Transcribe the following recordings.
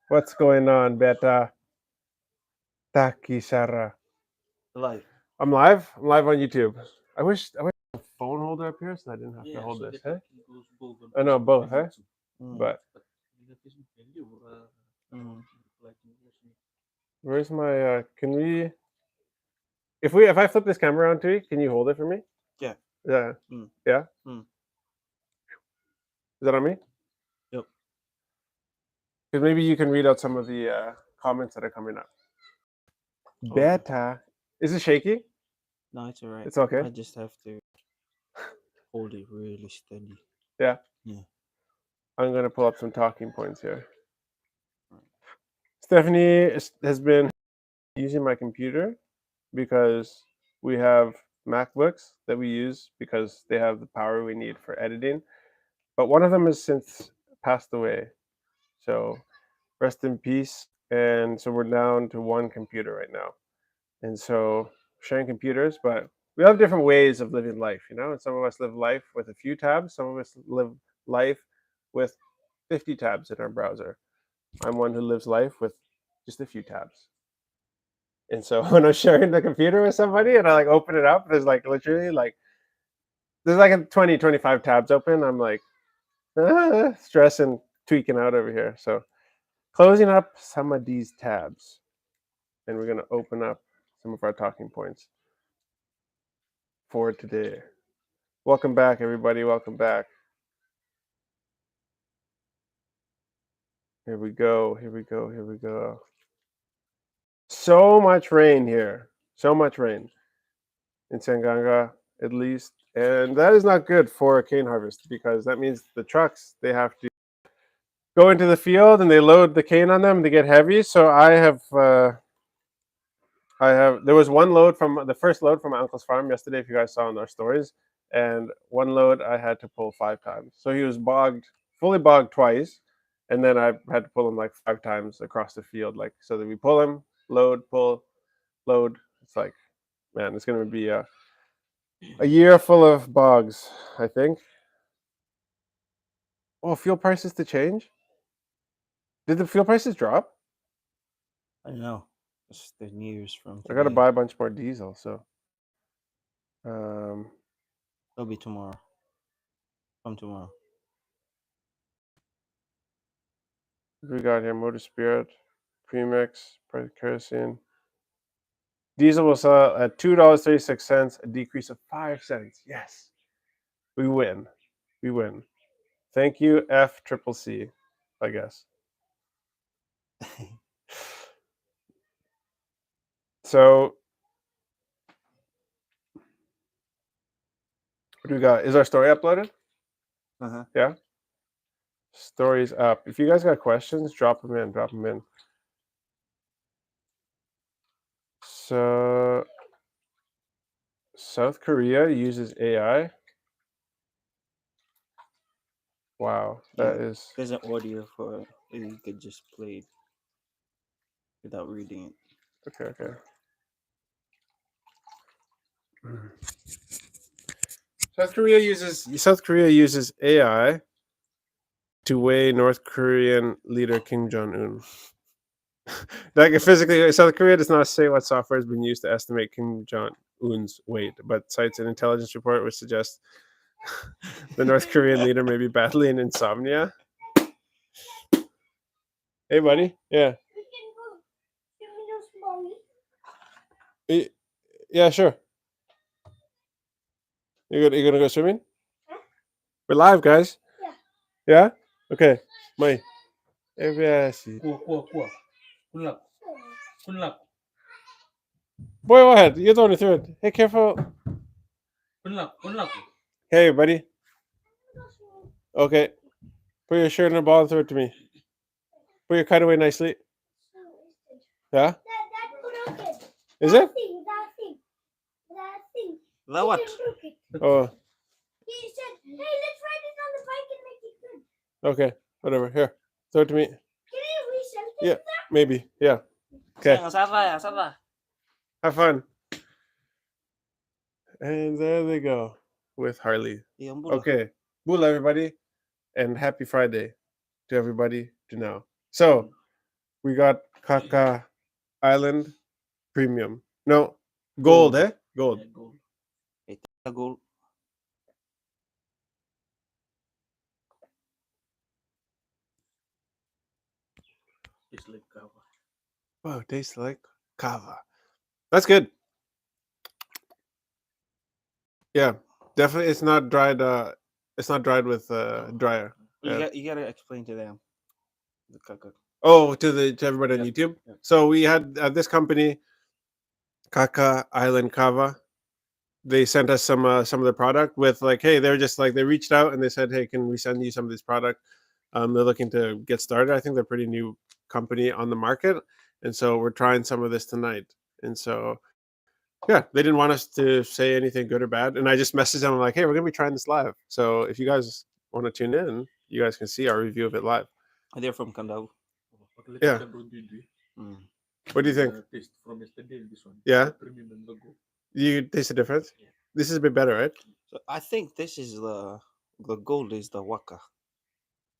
What's going on, Beta? Taki Shara. Live. I'm live. I'm live on YouTube. I wish I had a phone holder up here so I didn't have to hold this. Hey? I know both, hey? But Mm. where's my? Can we? If I flip this camera around to you, can you hold it for me? Yeah. Yeah. Mm. Yeah. Mm. Is that on me? Yep. Because maybe you can read out some of the comments that are coming up. Okay. Beta. Is it shaky? No, it's alright. It's okay. I just have to hold it really steady. Yeah. Yeah. I'm gonna pull up some talking points here. Right. Stephanie has been using my computer because we have MacBooks that we use because they have the power we need for editing. But one of them has since passed away. So rest in peace. And so we're down to one computer right now. And so sharing computers, but we have different ways of living life, you know? And some of us live life with a few tabs, some of us live life with 50 tabs in our browser. I'm one who lives life with just a few tabs. And so when I'm sharing the computer with somebody and I like open it up, there's like literally like there's like a 20, 25 tabs open. I'm like stressing, tweaking out over here. So closing up some of these tabs, and we're gonna open up some of our talking points for today. Welcome back, everybody. Welcome back. Here we go. Here we go. Here we go. So much rain here. So much rain in Sanganga, at least. And that is not good for a cane harvest because that means the trucks, they have to go into the field and they load the cane on them. They get heavy. So there was one load from the first load from my uncle's farm yesterday, if you guys saw in our stories. And one load I had to pull 5 times. So he was fully bogged twice. And then I had to pull him like 5 times across the field. Like, so that we pull him, load, pull, load. It's like, man, it's going to be a year full of bogs, I think. Oh, fuel prices to change? Did the fuel prices drop? I know. It's the news from I got to today. buy a bunch more diesel. So, um, It'll be tomorrow. From tomorrow. what do we got here? Motor Spirit, Premix, price of kerosene. Diesel will sell at $2.36, a decrease of 5 cents. Yes, we win. We win. Thank you, FCCC, I guess. So, what do we got? Is our story uploaded? Uh-huh. Yeah. Story's up. If you guys got questions, drop them in. Drop them in. So, South Korea uses AI. Wow, that is. There's an audio for it. You could just play it without reading it. Okay. South Korea uses AI to weigh North Korean leader Kim Jong Un. Like physically, South Korea does not say what software has been used to estimate Kim Jong Un's weight, but cites an intelligence report which suggests the North Korean leader may be battling insomnia. Hey, buddy. Yeah. Yeah, sure. You gonna go swimming? We're live, guys. Yeah. Okay. May. Boy, go ahead. You're the one who threw it. Hey, careful. Hey, buddy. Okay. Put your shirt in a ball and throw it to me. Put your cutaway nicely. Yeah? Is it? That what? Oh, He said, hey, let's ride it on the bike and make it good. okay. Whatever. Here. Throw it to me. Can you resell it? Yeah, maybe. Yeah. Okay. Salah. Have fun. And there they go with Harley. Okay. Bula, everybody. And happy Friday to everybody to now. So, We got Kaka Island Premium. No, gold, Gold. eh? Gold. Yeah, gold. A gold. It's like kava. Wow, tastes like kava. That's good. Yeah, definitely. It's not dried. It's not dried with dryer. Yeah. You gotta explain to them the kaka. Oh, to everybody on Yep, YouTube. yep. So we had this company, Kaka Island Kava. They sent us some of the product with like, hey, they're just like they reached out and they said, hey, can we send you some of this product? They're looking to get started. I think they're a pretty new company on the market, and so we're trying some of this tonight. And so, yeah, they didn't want us to say anything good or bad, and I just messaged them. I'm like, hey, we're gonna be trying this live. So if you guys want to tune in, you guys can see our review of it live. They're from Kandau. But Yeah. can do it. Mm. What do you think? Taste from yesterday and this one. Yeah? The premium and the gold. You taste the difference? Yeah. This is a bit better, right? So I think this is the gold is the waka.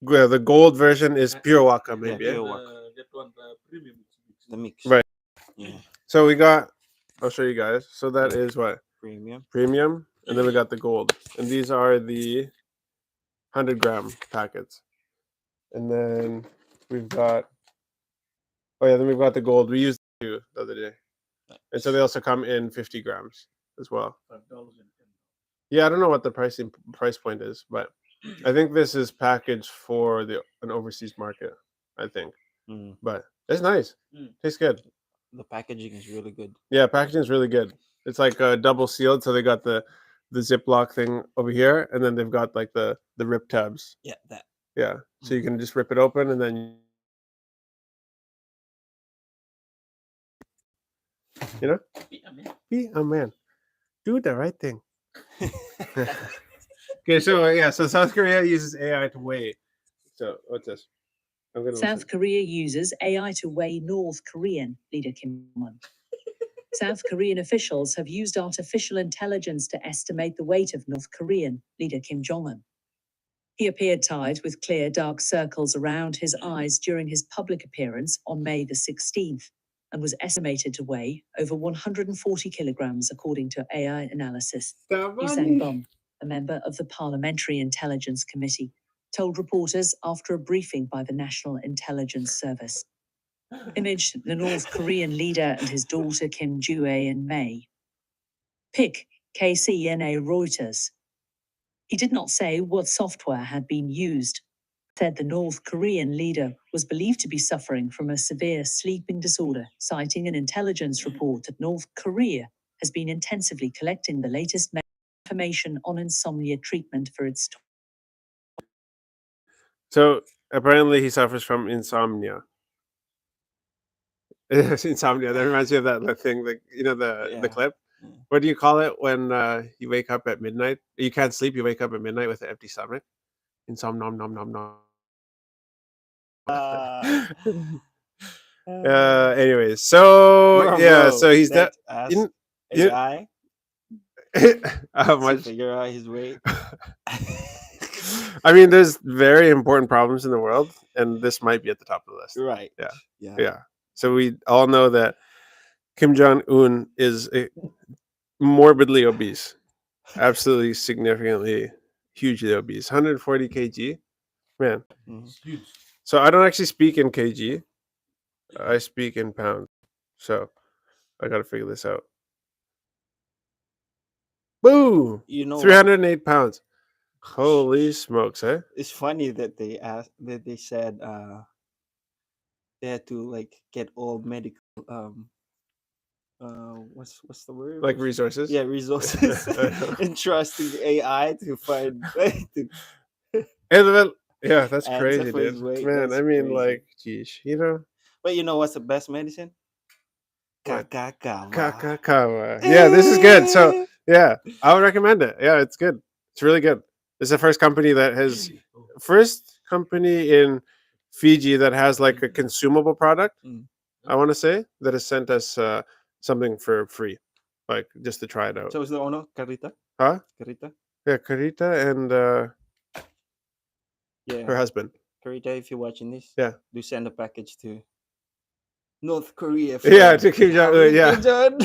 Yeah, the gold version is pure waka, maybe. pure eh? waka. That one, the premium. It's The mix. Right. Yeah. So we got. I'll show you guys. So that is what Premium. premium, and then we got the gold, and these are the 100-gram packets, and then we've got. Oh yeah, then we've got the gold. We used two the other day, and so they also come in 50 grams as well. $5 and $10. Yeah, I don't know what the price point is, but I think this is packaged for an overseas market. I think, Mm. but it's nice. Tastes good. The packaging is really good. Yeah, packaging is really good. It's like double sealed, so they got the Ziploc thing over here, and then they've got like the rip tabs. Yeah, that. Yeah, so you can just rip it open, and then you know, Yeah, man. be a man, do the right thing. Okay, so yeah, so South Korea uses AI to weigh. So what's this? I'm gonna South listen. Korea uses AI to weigh North Korean leader Kim Jong-un. South Korean officials have used artificial intelligence to estimate the weight of North Korean leader Kim Jong-un. He appeared tied with clear dark circles around his eyes during his public appearance on May the 16th and was estimated to weigh over 140 kilograms according to AI analysis. Yusang Bum, a member of the Parliamentary Intelligence Committee, told reporters after a briefing by the National Intelligence Service. Imaged the North Korean leader and his daughter Kim Joo-ae in May. Pic, KCNA Reuters. He did not say what software had been used. Said the North Korean leader was believed to be suffering from a severe sleeping disorder, citing an intelligence report that North Korea has been intensively collecting the latest information on insomnia treatment for its. So apparently he suffers from insomnia. Insomnia. That reminds me of that thing, like the Yeah. clip. Yeah. What do you call it when you wake up at midnight? You can't sleep. You wake up at midnight with an empty stomach. Insomnom nom nom nom. Anyways, so yeah, so he's that. As you- AI How to much? figure out his weight. I mean, there's very important problems in the world, and this might be at the top of the list. Right. Yeah. Yeah. Yeah. So we all know that Kim Jong Un is morbidly obese, absolutely significantly, hugely obese, 140 kg. Man, Mhm. It's huge. so I don't actually speak in kg. I speak in pounds. So I got to figure this out. Boo! You know what? 308 pounds. Holy smokes, eh? It's funny that they said they had to like get all medical what's the word? Like resources. Yeah, resources I know. and trusting the AI to find to And then, yeah, that's answer crazy, for his dude. weight. Man, That's I mean, crazy. like, geez, you know, But you know what's the best medicine? What? Kakakawa. Kakakawa. Yeah, this is good. So, yeah, I would recommend it. Yeah, it's good. It's really good. It's the first company in Fiji that has like a consumable product. Mm. I want to say that has sent us something for free, like just to try it out. So is the owner Carita? Huh? Carita? Yeah, Carita and Yeah. her husband. Carita, if you're watching this, Yeah. do send a package to North Korea. Yeah, friend. to Kim How Jong-un, we yeah. Kim Jong-un?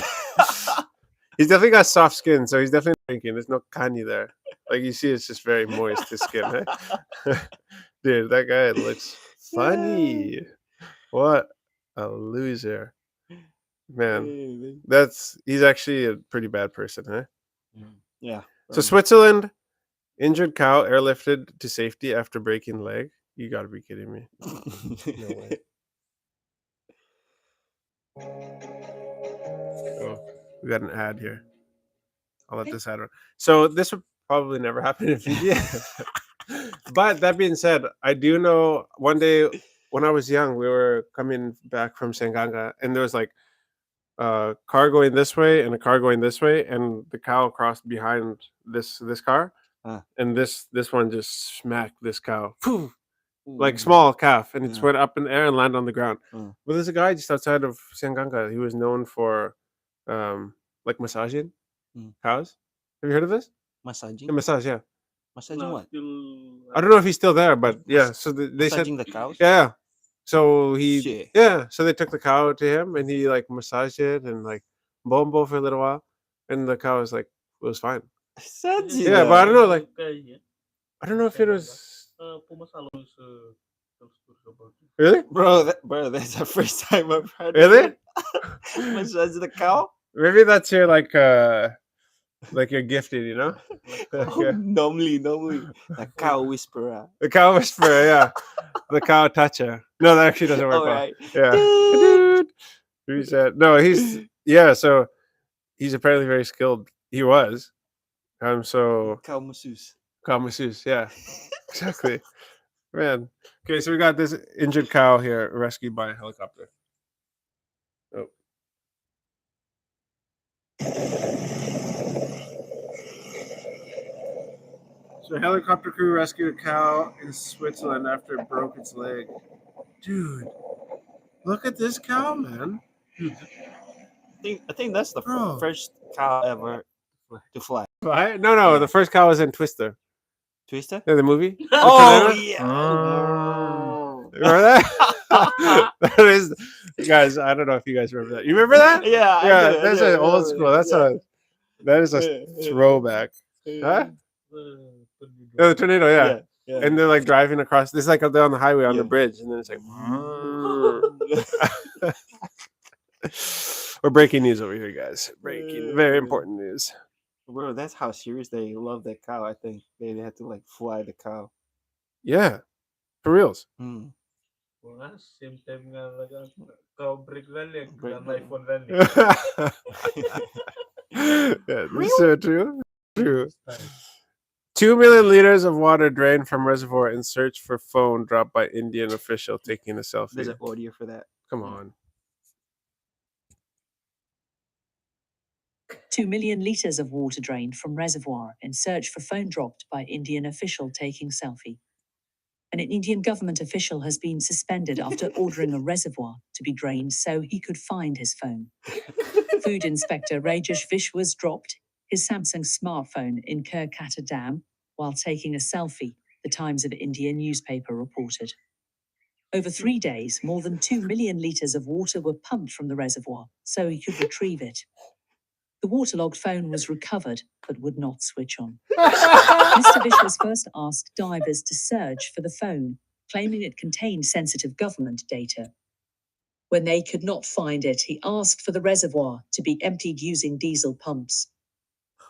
He's definitely got soft skin, so he's definitely drinking. There's no kani there. Like you see, it's just very moist, his skin. Eh? Dude, that guy looks funny. What a loser. Man, he's actually a pretty bad person, huh? Yeah. So Switzerland, injured cow airlifted to safety after breaking leg. You gotta be kidding me. No way. Oh, we got an ad here. I'll let this ad run. So this would probably never happen in Fiji. But that being said, I do know one day when I was young, we were coming back from Senganga, and there was like a car going this way and a car going this way, and the cow crossed behind this car, and this one just smacked this cow. Poof! Like small calf, and it went up in the air and landed on the ground. But there's a guy just outside of Senganga. He was known for like massaging cows. Have you heard of this? Massaging. Yeah, massage, yeah. Massaging Now what? still, I don't know if he's still there, but yeah. So they said, Massaging the cows. yeah. So he, Shit. yeah. So they took the cow to him, and he like massaged it and like bombo for a little while, and the cow was like, it was fine. Massaging. Yeah, but I don't know, like kayaknya I don't know if it was pemasalan stories about it. really, Bro, that's the first time I've heard. Really? Of it. Massage the cow. maybe that's your like you're gifted, you know. Oh, normally, the cow whisperer. The cow whisperer, yeah. The cow toucher. No, that actually doesn't work All well. right. Yeah. Dude. Who said no? He's yeah. So he's apparently very skilled. He was. So Cow masseuse. cow masseuse. Yeah. Exactly. Man. Okay, so we got this injured cow here rescued by a helicopter. Oh. So a helicopter crew rescued a cow in Switzerland after it broke its leg. Dude, look at this cow, man. I think that's the Bro. first cow ever to fly. Right? No, Yeah. the first cow was in Twister. Twister? Yeah, the movie. Oh tornado? yeah. Remember that? That is, guys. I don't know if you guys remember that. You remember that? Yeah, I Yeah, do, I that's do, an I old remember school. that, That is a throwback. Huh? Yeah, the tornado. Yeah. Yeah. And they're like driving across. This is like up there on the highway on the Yeah. bridge, and then it's like. We're breaking news over here, guys. Breaking, very important news. Bro, that's how serious they love that cow. I think they had to like fly the cow. Yeah, for reals. Mm. Wah, same time nga lang kau break rally Break ang rally. iPhone rally. Yeah, that's so true. True. 2 million liters of water drained from reservoir in search for phone dropped by Indian official taking a selfie. There's an audio for that. Come on. 2 million litres of water drained from reservoir in search for phone dropped by Indian official taking selfie. An Indian government official has been suspended after ordering a reservoir to be drained so he could find his phone. Food Inspector Rajesh Vishwas dropped his Samsung smartphone in Kolkata Dam while taking a selfie, the Times of India newspaper reported. Over 3 days, more than 2 million litres of water were pumped from the reservoir so he could retrieve it. The waterlogged phone was recovered, but would not switch on. Mr. Vishwas first asked divers to search for the phone, claiming it contained sensitive government data. When they could not find it, he asked for the reservoir to be emptied using diesel pumps.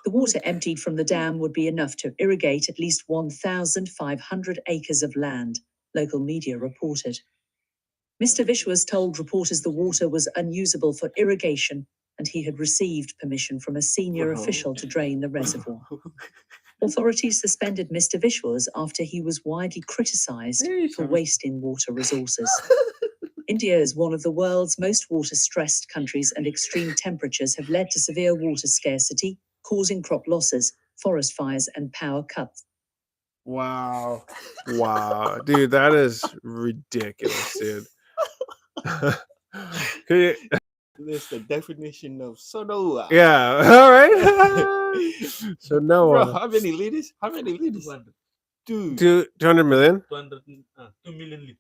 The water emptied from the dam would be enough to irrigate at least 1,500 acres of land, local media reported. Mr. Vishwas told reporters the water was unusable for irrigation and he had received permission from a senior official to drain the reservoir. Authorities suspended Mr. Vishwas after he was widely criticised for wasting water resources. India is one of the world's most water-stressed countries, and extreme temperatures have led to severe water scarcity, causing crop losses, forest fires, and power cuts. Wow. Dude, that is ridiculous, dude. Can you- That's the definition of soda. yeah, all right. So no Bro, one. how many liters? 200. Dude. 200 million? 200, 2 million liters.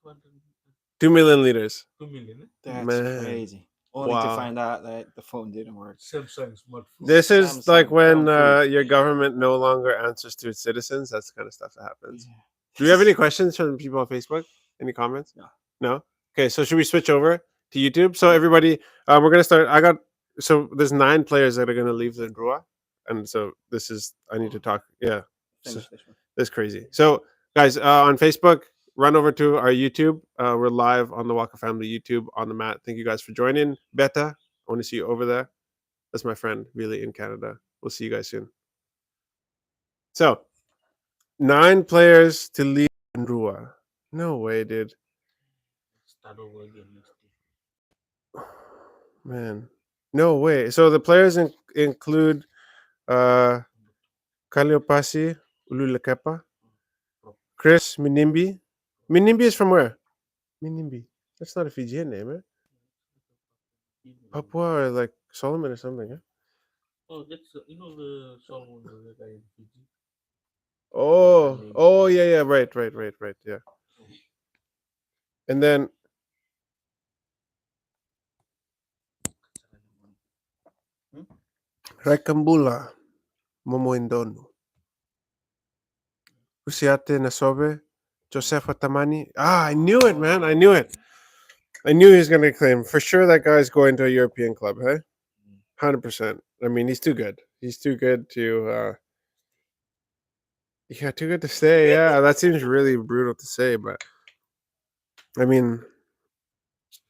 200. 2 million liters. 2 million. That's Man. crazy. Only to Wow. find out that the phone didn't work. Samsung smartphone. This is like Samsung when phone food. your government no longer answers to its citizens. That's the kind of stuff that happens. Yeah. Do we have any questions from people on Facebook? Any comments? No. No? Okay, so should we switch over to YouTube? So everybody, we're gonna start. So there's 9 players that are gonna leave the draw, and so this is I need to talk. Yeah, Finish this one. this is crazy. So guys, on Facebook, run over to our YouTube. We're live on the Walker Family YouTube on the mat. Thank you guys for joining. Beta, I want to see you over there. That's my friend, really, in Canada. We'll see you guys soon. So, 9 players to leave Ndrua. No way, dude. Start over again next year. Man, no way. So the players include Kaliopasi Ululakepa, Chris Minimbi. Minimbi is from where? Minimbi. That's not a Fijian name, eh? Papua or like Solomon or something, eh? Oh, that's the Solomon the guy in Fiji. Oh, yeah, right, yeah. And then Rekambula Momoindonu. Usiate Nasobe, Joseph Tamani. I knew it, man. I knew it. I knew he was going to claim. For sure that guy's going to a European club, hey? 100%. I mean, he's too good. He's too good to too good to stay. Yeah, that seems really brutal to say, but I mean,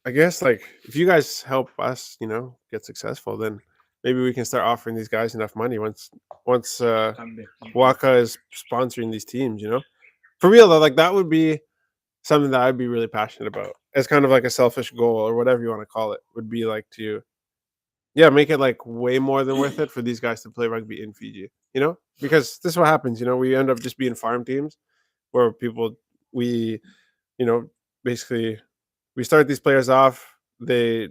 I guess like if you guys help us, get successful, then maybe we can start offering these guys enough money once Come back. Waka is sponsoring these teams, For real though, like that would be something that I'd be really passionate about. As kind of like a selfish goal or whatever you want to call it, would be like to make it like way more than worth it for these guys to play rugby in Fiji, Because this is what happens, we end up just being farm teams where we, basically we start these players off, they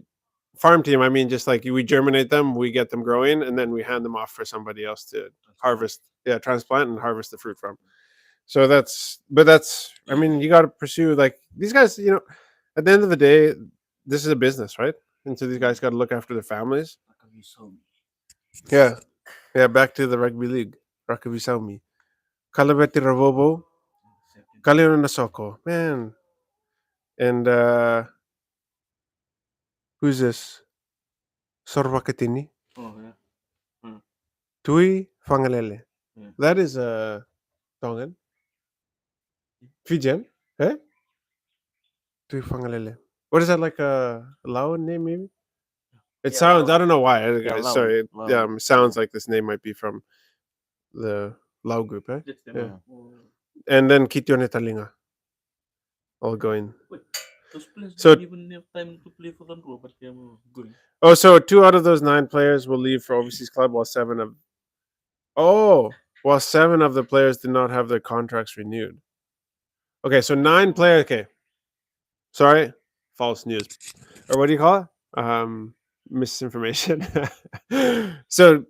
farm team, I mean, just like we germinate them, we get them growing, and then we hand them off for somebody else to harvest, transplant and harvest the fruit from. So that's I mean, you got to pursue like these guys, at the end of the day, this is a business, right? And so these guys got to look after their families. Yeah. Back to the rugby league. Rugby Saumi. Kalabeti Ravobo. Kalino Nasoko. Man. And who's this? Sorwakatini. Oh yeah. Tui Fangalele. Yeah. That is Tongan. Fijian. Eh? Tui Fangalele. What is that, like a Lao name maybe? It Yeah, sounds, Lao. I don't know why. Yeah, Lao. Sorry. It Lao. sounds like this name might be from the Lao group, eh? That's them. Yeah. Oh, And then Kitione Talinga. All going. those players So- don't even have time to play for the draw, but they're going. Oh, so 2 out of those 9 players will leave for overseas club, while 7 of the players did not have their contracts renewed. Okay, so 9 players. Okay, sorry, false news, or what do you call it? Misinformation. So,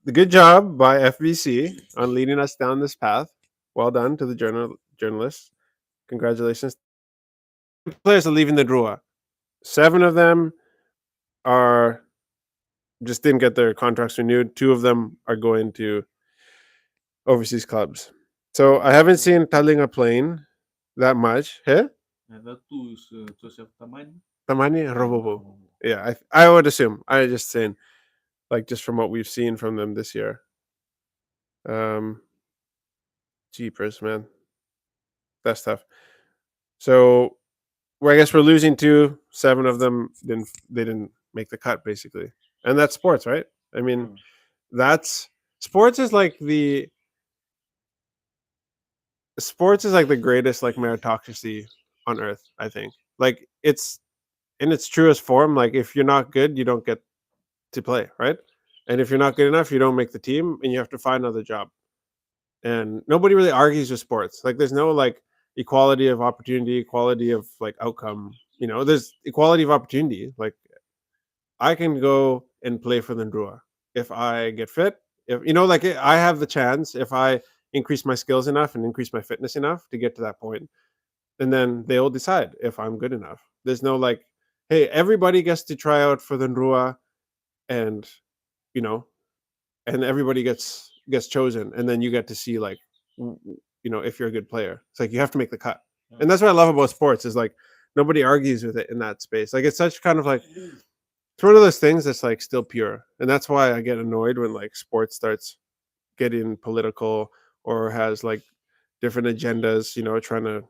the good job by FBC on leading us down this path. Well done to the journalists. Congratulations. Players are leaving the draw. 7 of them are just didn't get their contracts renewed. 2 of them are going to overseas clubs. So I haven't seen Talinga playing that much. Hey? And that two is Joseph Taman. Tamani Robobo. Yeah, I would assume. I just saying, like, just from what we've seen from them this year. Jeepers, man. That's tough. So, I guess we're losing 2. 7 of them didn't make the cut, basically. And that's sports, right? I mean, sports is like the greatest like meritocracy on earth, I think. Like it's in its truest form, like if you're not good, you don't get to play, right? And if you're not good enough, you don't make the team and you have to find another job. And nobody really argues with sports. Like there's no like equality of opportunity, equality of like outcome. There's equality of opportunity. Like I can go and play for the Ndrua if I get fit. If like I have the chance if I increase my skills enough and increase my fitness enough to get to that point. and then they'll decide if I'm good enough. There's no like, hey, everybody gets to try out for the Nrua, and you know, and everybody gets chosen, and then you get to see like, if you're a good player. It's like you have to make the cut, and that's what I love about sports is like nobody argues with it in that space. Like it's such kind of like it's one of those things that's like still pure, and that's why I get annoyed when like sports starts getting political or has like different agendas, trying to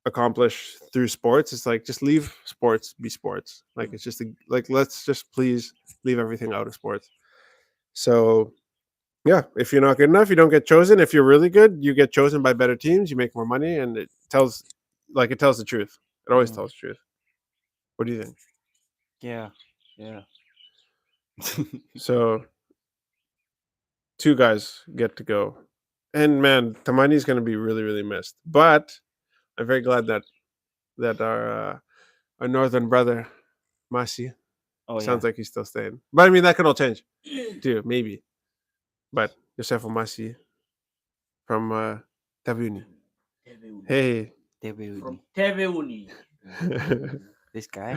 accomplish through sports. It's like just leave sports be sports. Like it's just like let's just please leave everything out of sports. So yeah, if you're not good enough, you don't get chosen. If you're really good, you get chosen by better teams. You make more money, and it tells the truth. It always tells the truth. What do you think? Yeah, yeah. So two guys get to go, and man, Tamani's going to be really, really missed. But I'm very glad that our northern brother Masi Oh yeah. sounds like he's still staying. But I mean, that could all change too, maybe. But Joseph Masi from Tabuni. Hey. Dewi, Tebeuni. this guy.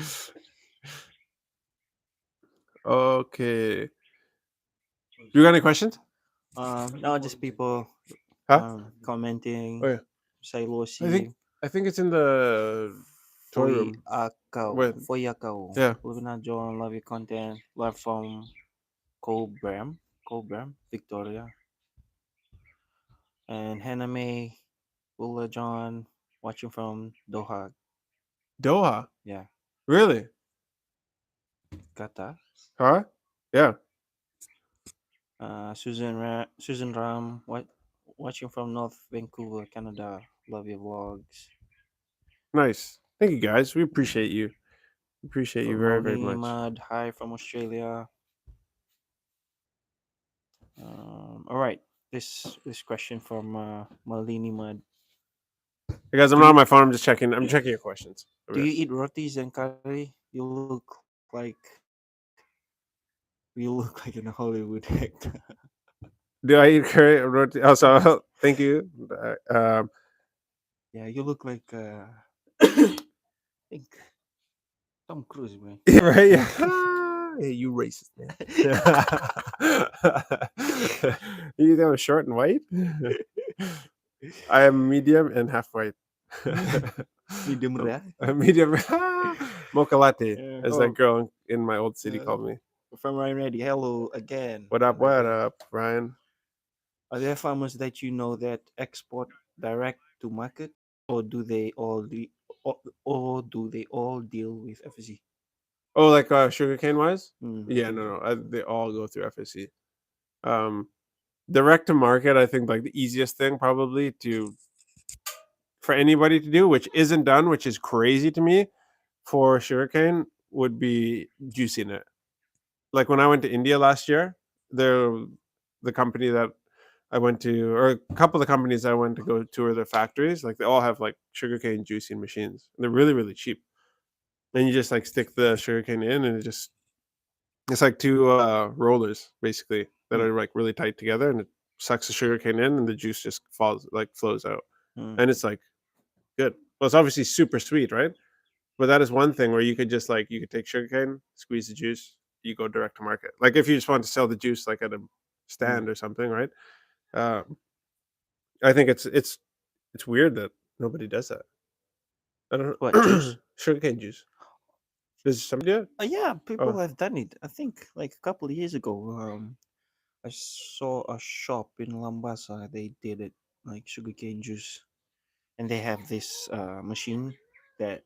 Okay. You got any questions? No, just people Huh? commenting. Oh yeah. Say I think it's in the toy Foi room. Wait. Foi Akau. Yeah. Luna John, love your content. Love from Cobram, Victoria. And Hannah May, Bula John, watching from Doha. Doha. Yeah. Really? Qatar. Huh? Yeah. Susan Ram, watching from North Vancouver, Canada. Love your vlogs. Nice. Thank you guys. We appreciate you. Appreciate you very, very Malini much. Mud, hi from Australia. All right. This question from Malini Mud. Hey guys, I'm not on my phone. I'm just checking. I'm checking your questions. Do you eat rotis and curry? You look like an Hollywood actor. Do I eat curry? Roti? Also, thank you. Yeah, you look like think Tom Cruise, man. Right? Yeah. Hey, you racist, man. You think I'm short and white? I am medium and half white. Medium rare. Medium mocha latte, Yeah. as Oh. that girl in my old city Yeah. called me. From Ryan Reddy, hello again. What up? What up, Ryan? Are there farmers that you know that export direct to market, or do they all deal with FSC? Oh, like sugarcane wise? Mm, Yeah, okay. no. They all go through FSC. Direct to market, I think like the easiest thing probably for anybody to do, which isn't done, which is crazy to me, for sugarcane would be juicing it. Like when I went to India last year, the company that I went to, or a couple of companies I went to go tour their factories, like they all have like sugarcane juicing machines. They're really, really cheap. And you just like stick the sugarcane in, and it's like two rollers basically that are like really tight together, and it sucks the sugarcane in, and the juice just flows out, Mm. and it's like good. Well, it's obviously super sweet, right? But that is one thing where you could just like you could take sugarcane, squeeze the juice, you go direct to market. Like if you just want to sell the juice like at a stand or something, right? I think it's weird that nobody does that. I don't know. What juice? Sugarcane juice. Does somebody do it? Yeah, people Oh. have done it. I think like a couple of years ago. I saw a shop in Lambasa. They did it like sugarcane juice, and they have this machine that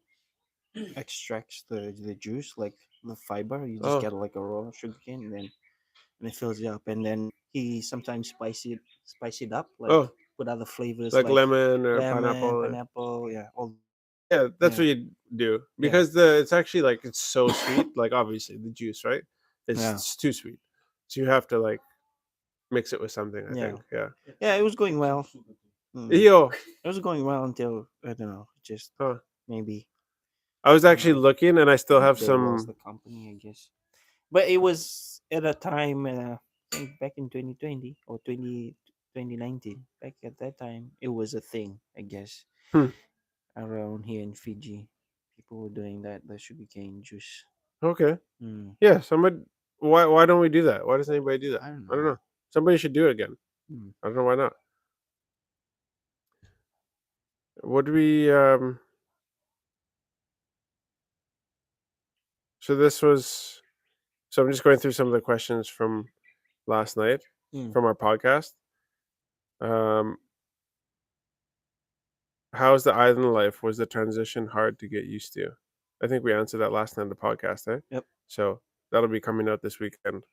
extracts the juice, like the fiber. You just Oh. get like a raw sugarcane, and it fills it up. And then he sometimes spice it up, like Oh. put other flavors Like lemon or pineapple. pineapple, yeah, all. Yeah, that's Yeah. what you do because it's actually like it's so sweet. Like obviously the juice, right? It's, Yeah. it's too sweet, so you have to like mix it with something. I Yeah. think. Yeah. Yeah, it was going well. Yo, It was going well until I don't know, just huh. maybe I was actually looking, and I still have they lost some. the company, I guess. But it was at a time, I think back in 2020 or 2019. Back at that time, it was a thing, I guess. Hmm. around here in Fiji. People were doing that, the sugarcane juice. Okay. Mm, Yeah. Somebody. Why don't we do that? Why doesn't anybody do that? I don't I don't know. know. Somebody should do it again. Mm. I don't know why not. What do we? So this was. So I'm just going through some of the questions from last night Mm. from our podcast. Um, how's the island life? Was the transition hard to get used to? I think we answered that last night on the podcast, eh? Yep. So that'll be coming out this weekend.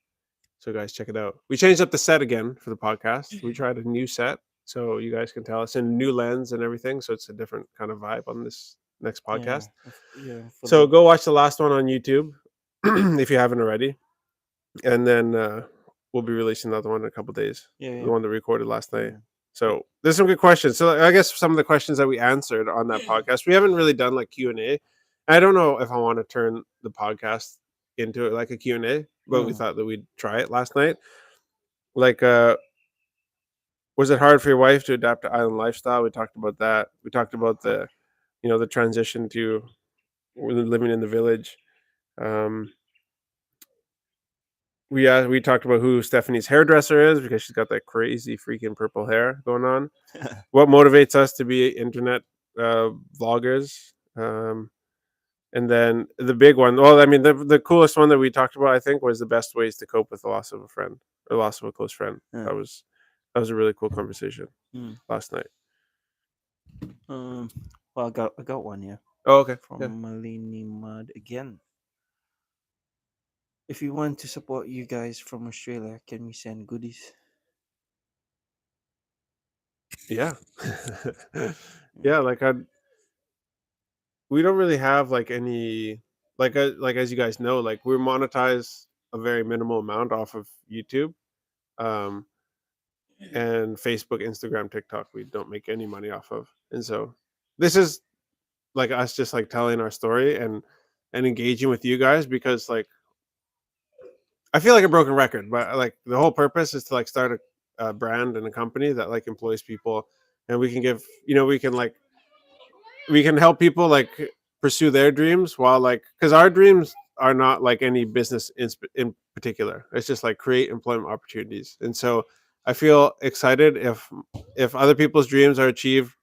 So guys, check it out. We changed up the set again for the podcast. We tried a new set, so you guys can tell us in a new lens and everything. So it's a different kind of vibe on this next Yeah. podcast. Yeah. For So the go watch the last one on YouTube if you haven't already, and then we'll be releasing another one in a couple days. yeah. The one that we recorded last night. Yeah. So there's some good questions. So I guess some of the questions that we answered on that podcast, we haven't really done like Q&A. I don't know if I want to turn the podcast into like a Q&A, but we Mm. thought that we'd try it last night. Like, was it hard for your wife to adapt to island lifestyle? We talked about that. We talked about the, the transition to living in the village. Um, we talked about who Stephanie's hairdresser is because she's got that crazy freaking purple hair going on. What motivates us to be internet vloggers? And then the big one. Well, I mean, the coolest one that we talked about, I think, was the best ways to cope with the loss of a friend or loss of a close friend. Yeah. That was a really cool conversation Mm. last night. Well, I got one here Oh, okay. from Yeah. Malini Mud again. If you want to support you guys from Australia, can we send goodies? Yeah. Yeah, like we don't really have like any like as you guys know, like we monetize a very minimal amount off of YouTube. Um and Facebook, Instagram, TikTok, we don't make any money off of. And so this is like us just like telling our story and engaging with you guys because like I feel like a broken record, but like the whole purpose is to like start a brand and a company that like employs people, and we can give we can help people like pursue their dreams while like because our dreams are not like any business in particular. It's just like create employment opportunities, and so I feel excited if other people's dreams are achieved,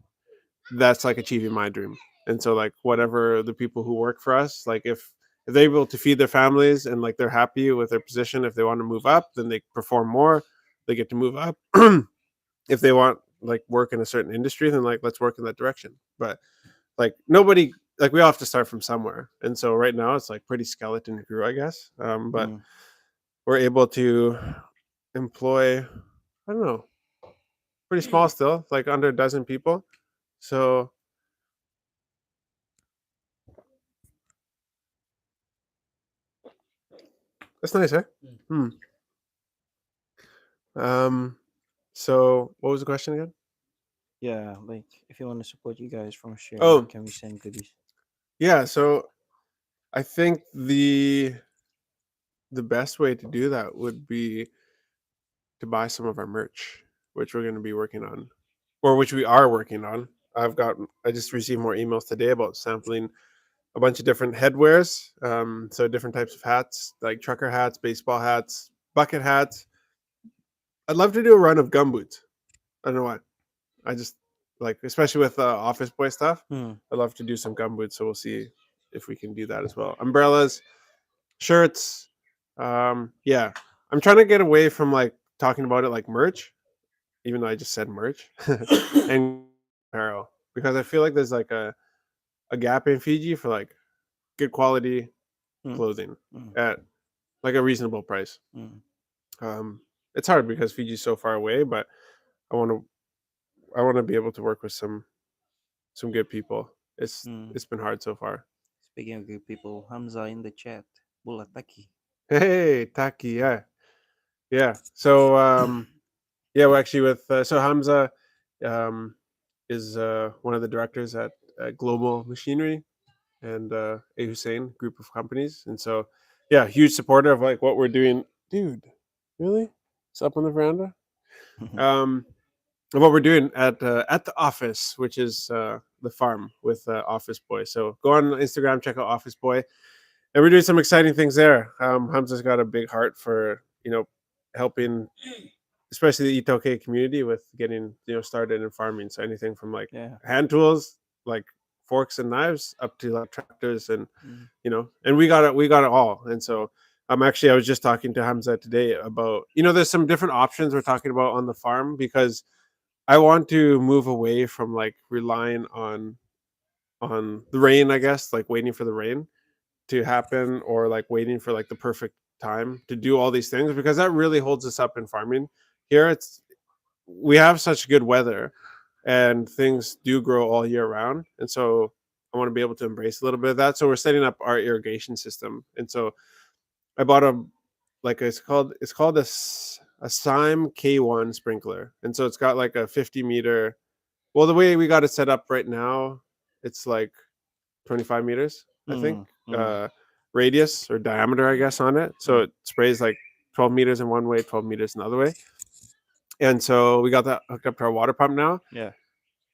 that's like achieving my dream. And so like whatever the people who work for us, like if they're able to feed their families and like they're happy with their position, if they want to move up, then they perform more, they get to move up. If they want like work in a certain industry, then like let's work in that direction. But like nobody like we all have to start from somewhere. And so right now it's like pretty skeleton crew, I guess. But Mm. we're able to employ, I don't know, pretty small still, like under a dozen people. So that's nice, eh? Hmm. So what was the question again? Yeah, like if you want to support you guys from Australia, Oh. can we send goodies? Yeah, so I think the best way to do that would be to buy some of our merch, which we're going to be working on, or which we are working on. I just received more emails today about sampling a bunch of different headwears. So different types of hats, like trucker hats, baseball hats, bucket hats. I'd love to do a run of gumboots. I don't know why. I just like, especially with office boy stuff. Mm. I'd love to do some gumboots. So we'll see if we can do that as well. Umbrellas, shirts. Yeah, I'm trying to get away from like talking about it like merch, even though I just said merch, and apparel because I feel like there's like a gap in Fiji for like good quality Mm. clothing Mm. at like a reasonable price. Mm. It's hard because Fiji's so far away, but I want to be able to work with some good people. It's been hard so far. Speaking of good people, Hamza in the chat. Bulataki. Hey, Taki, yeah. So yeah, we're actually with so Hamza is one of the directors at Global Machinery and A Hussein group of companies, and so yeah, huge supporter of like what we're doing. Dude, really? It's up on the veranda. what we're doing at the office, which is the farm with Office Boy. So go on Instagram, check out Office Boy, and we're doing some exciting things there. Hamza's got a big heart for helping, especially the Itoke community with getting started in farming. So anything from like Yeah. hand tools, like forks and knives, up to like tractors and Mm. and we got it all. And so actually I was just talking to Hamza today about there's some different options we're talking about on the farm, because I want to move away from like relying on the rain, I guess, like waiting for the rain to happen, or like waiting for like the perfect time to do all these things, because that really holds us up in farming. Here we have such good weather and things do grow all year round, and so I want to be able to embrace a little bit of that. So we're setting up our irrigation system, and so I bought it's called a Sime K1 sprinkler, and so it's got like a 50-meter. Well, the way we got it set up right now, it's like 25 meters, I think, radius or diameter, I guess, on it. So it sprays like 12 meters in one way, 12 meters another way. And so we got that hooked up to our water pump now. Yeah.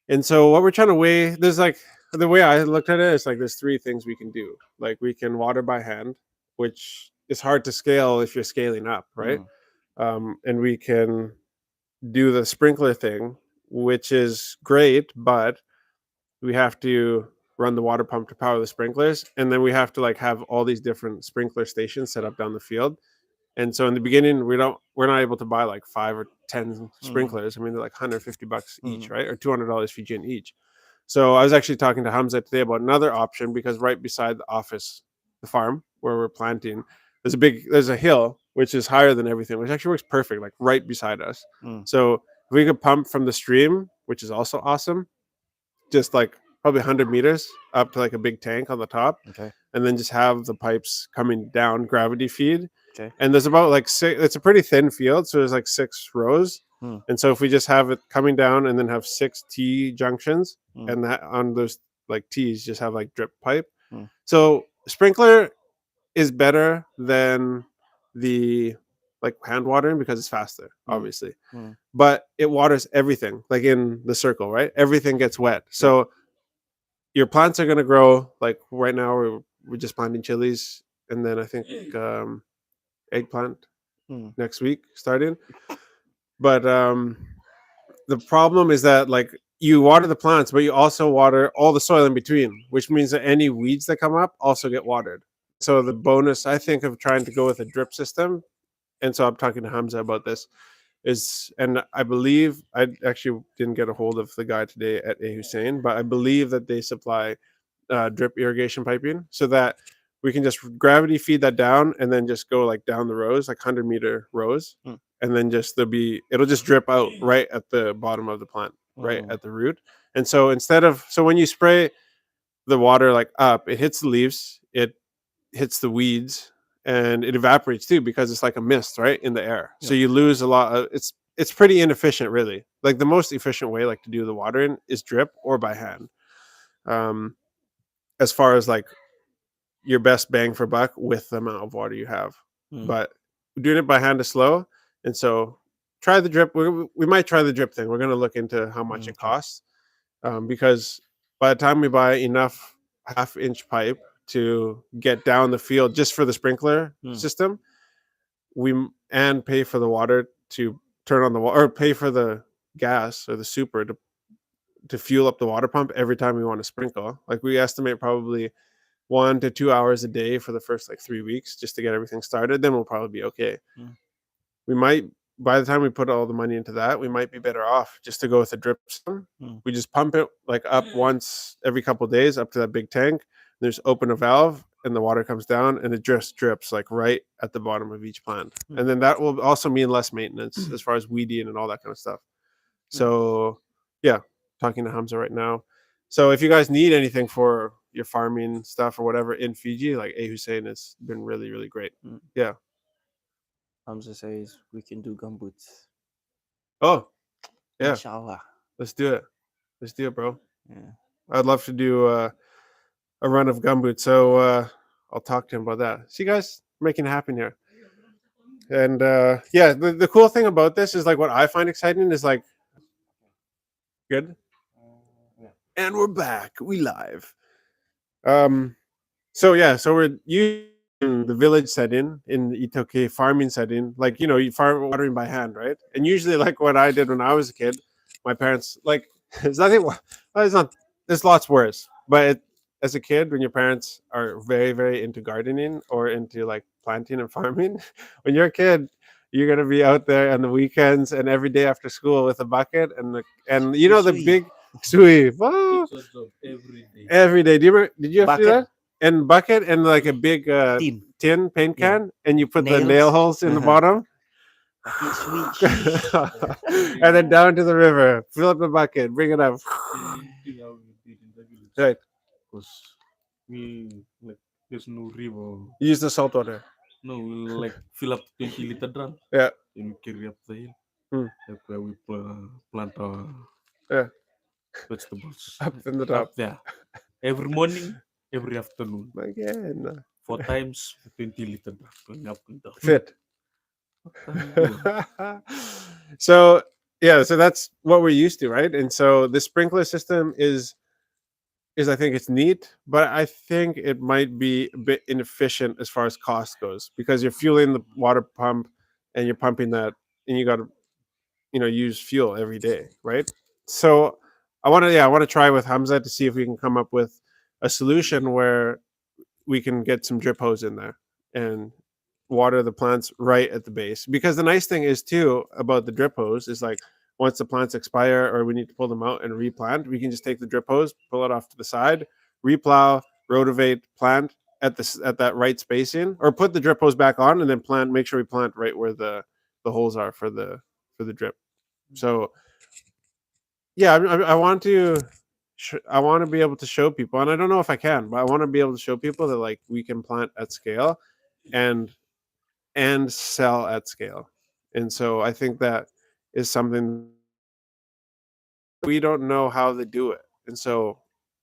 And so what we're trying to weigh, there's like, the way I looked at it, it's like there's three things we can do. Like we can water by hand, which is hard to scale if you're scaling up, right? And we can do the sprinkler thing, which is great, but we have to run the water pump to power the sprinklers, and then we have to like have all these different sprinkler stations set up down the field. And so in the beginning, we're not able to buy like 5 or 10 sprinklers. I mean, they're like $150 each, right? Or $200 Fijian each. So I was actually talking to Hamza today about another option, because right beside the office, the farm where we're planting, there's a hill which is higher than everything, which actually works perfect, like right beside us. So if we could pump from the stream, which is also awesome, just like probably 100 meters up to like a big tank on the top. Okay. And then just have the pipes coming down, gravity feed. Okay. And there's about like it's a pretty thin field, so there's like 6 rows. And so if we just have it coming down and then have 6 T junctions, and that on those like T's just have like drip pipe. So sprinkler is better than the like hand watering because it's faster, obviously. But it waters everything, like in the circle, right? Everything gets wet. So your plants are going to grow. Like right now we're just planting chilies, and then I think eggplant next week starting. But the problem is that like you water the plants, but you also water all the soil in between, which means that any weeds that come up also get watered. So the bonus, I think, of trying to go with a drip system, and so I'm talking to Hamza about this, and I believe I actually didn't get a hold of the guy today at A. Hussein, but I believe that they supply drip irrigation piping, so that we can just gravity feed that down and then just go like down the rows, like 100-meter rows, and then it'll just drip out right at the bottom of the plant, right at the root. And so so when you spray the water like up, it hits the leaves, it hits the weeds, and it evaporates too, because it's like a mist right in the air. So you lose a lot of it's pretty inefficient, really. Like the most efficient way like to do the watering is drip or by hand, as far as like your best bang for buck with the amount of water you have. But doing it by hand is slow, and so try the drip. We might try the drip thing. We're going to look into how much it costs, because by the time we buy enough half-inch pipe to get down the field just for the sprinkler system, and pay for the water to turn on the water, or pay for the gas or the super to fuel up the water pump every time we want to sprinkle. Like we estimate probably 1 to 2 hours a day for the first like 3 weeks just to get everything started. Then we'll probably be okay. We might, by the time we put all the money into that, we might be better off just to go with a drip system. We just pump it like up once every couple of days up to that big tank. There's open a valve and the water comes down, and it just drips like right at the bottom of each plant. And then that will also mean less maintenance as far as weeding and all that kind of stuff. So yeah, talking to Hamza right now. So if you guys need anything for your farming stuff or whatever in Fiji, like A. Hussein has been really, really great. Yeah. Hamza says we can do gumboots. Oh, yeah. Inshallah. Let's do it, bro. Yeah. I'd love to do a run of gumboots. So I'll talk to him about that. See, guys, making it happen here. And yeah, the cool thing about this is like what I find exciting is like Good. Yeah. And we're back. We live. So yeah, so we're using the village setting in the Itoke farming setting, like you farm watering by hand, right? And usually, like what I did when I was a kid, my parents like there's nothing. It's not. There's lots worse, but as a kid, when your parents are very very into gardening or into like planting and farming, when you're a kid, you're gonna be out there on the weekends and every day after school with a bucket and the Sui. big sui. Wow, It's a job every day. every day. Did you have to do Bucket. that? And bucket and like a big Tin. tin paint Yeah. can, and you put the Nails. nail holes in the Uh-huh. bottom, Bucket sui. Sheesh. and then down to the river, fill up the bucket, bring it up. Same thing how we did in the village. Right. Because we like there's no river. Use the salt water. No, we like fill up 20-liter drum Yeah. and we carry up the hill. Hmm. That's where we plant our Yeah. vegetables Up in the top. up there. Every morning, every afternoon. Again. 4 times 20-liter drum going up and down. Fit. What can we do? So yeah, so that's what we're used to, right? And so the sprinkler system is I think it's neat, but I think it might be a bit inefficient as far as cost goes because you're fueling the water pump and you're pumping that and you got to use fuel every day, right? So I want to try with Hamza to see if we can come up with a solution where we can get some drip hose in there and water the plants right at the base. Because the nice thing is too about the drip hose is like once the plants expire or we need to pull them out and replant, we can just take the drip hose, pull it off to the side, replow, rotivate, plant at that right spacing, or put the drip hose back on and then plant. Make sure we plant right where the holes are for the drip. So yeah, I want to. I want to be able to show people, and I don't know if I can, but I want to be able to show people that like we can plant at scale, and sell at scale. And so I think that is something we don't know how to do it. And so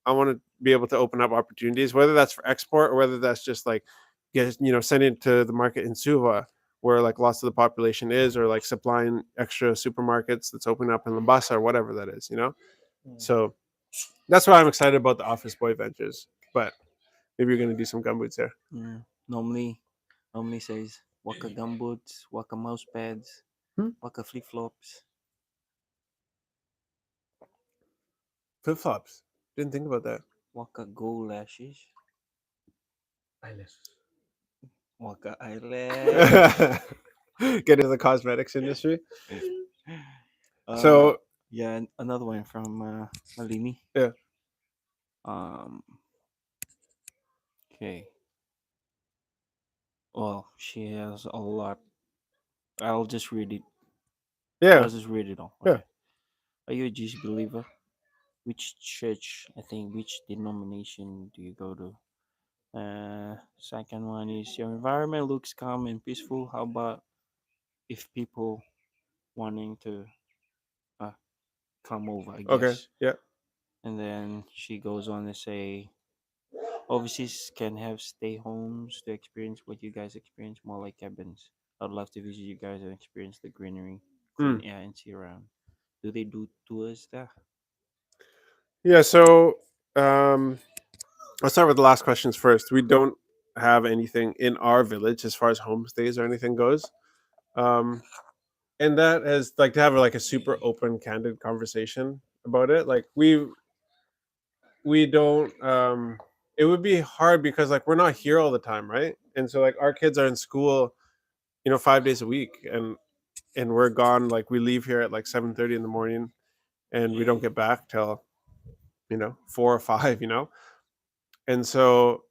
I want to be able to open up opportunities, whether that's for export or whether that's just like sending it to the market in Suva where like lots of the population is, or like supplying extra supermarkets that's opening up in Lambasa or whatever that is. So that's why I'm excited about the Office Boy Ventures. But maybe you're gonna do some gumboots there. Yeah. Normally says waka gumboots, waka mouse pads, Hmm? waka flip flops, Flip flops. Didn't think about that. waka gold lashes, Eyelash. waka eyelash. Get into the cosmetics industry. Uh, So yeah, another one from Malini. yeah. Um. Okay. Well, she has a lot. I'll just read it. Yeah. I'll just read it all. Yeah. Okay. Are you a Jesus believer? Which church? I think. Which denomination do you go to? Second one is your environment looks calm and peaceful. How about if people wanting to uh, come over? I Okay. guess. Yeah. And then she goes on to say, overseas can have stay homes to experience what you guys experience, more like cabins. I'd love to visit you guys and experience the greenery, clean air, and see around. Do they do tours there? Yeah. So let's start with the last questions first. We don't have anything in our village as far as homestays or anything goes. And that is like to have like a super open, candid conversation about it. Like we don't it would be hard because like we're not here all the time, right? And so like our kids are in school 5 days a week, and we're gone, like we leave here at like 7:30 in the morning and we don't get back till 4 or 5. And so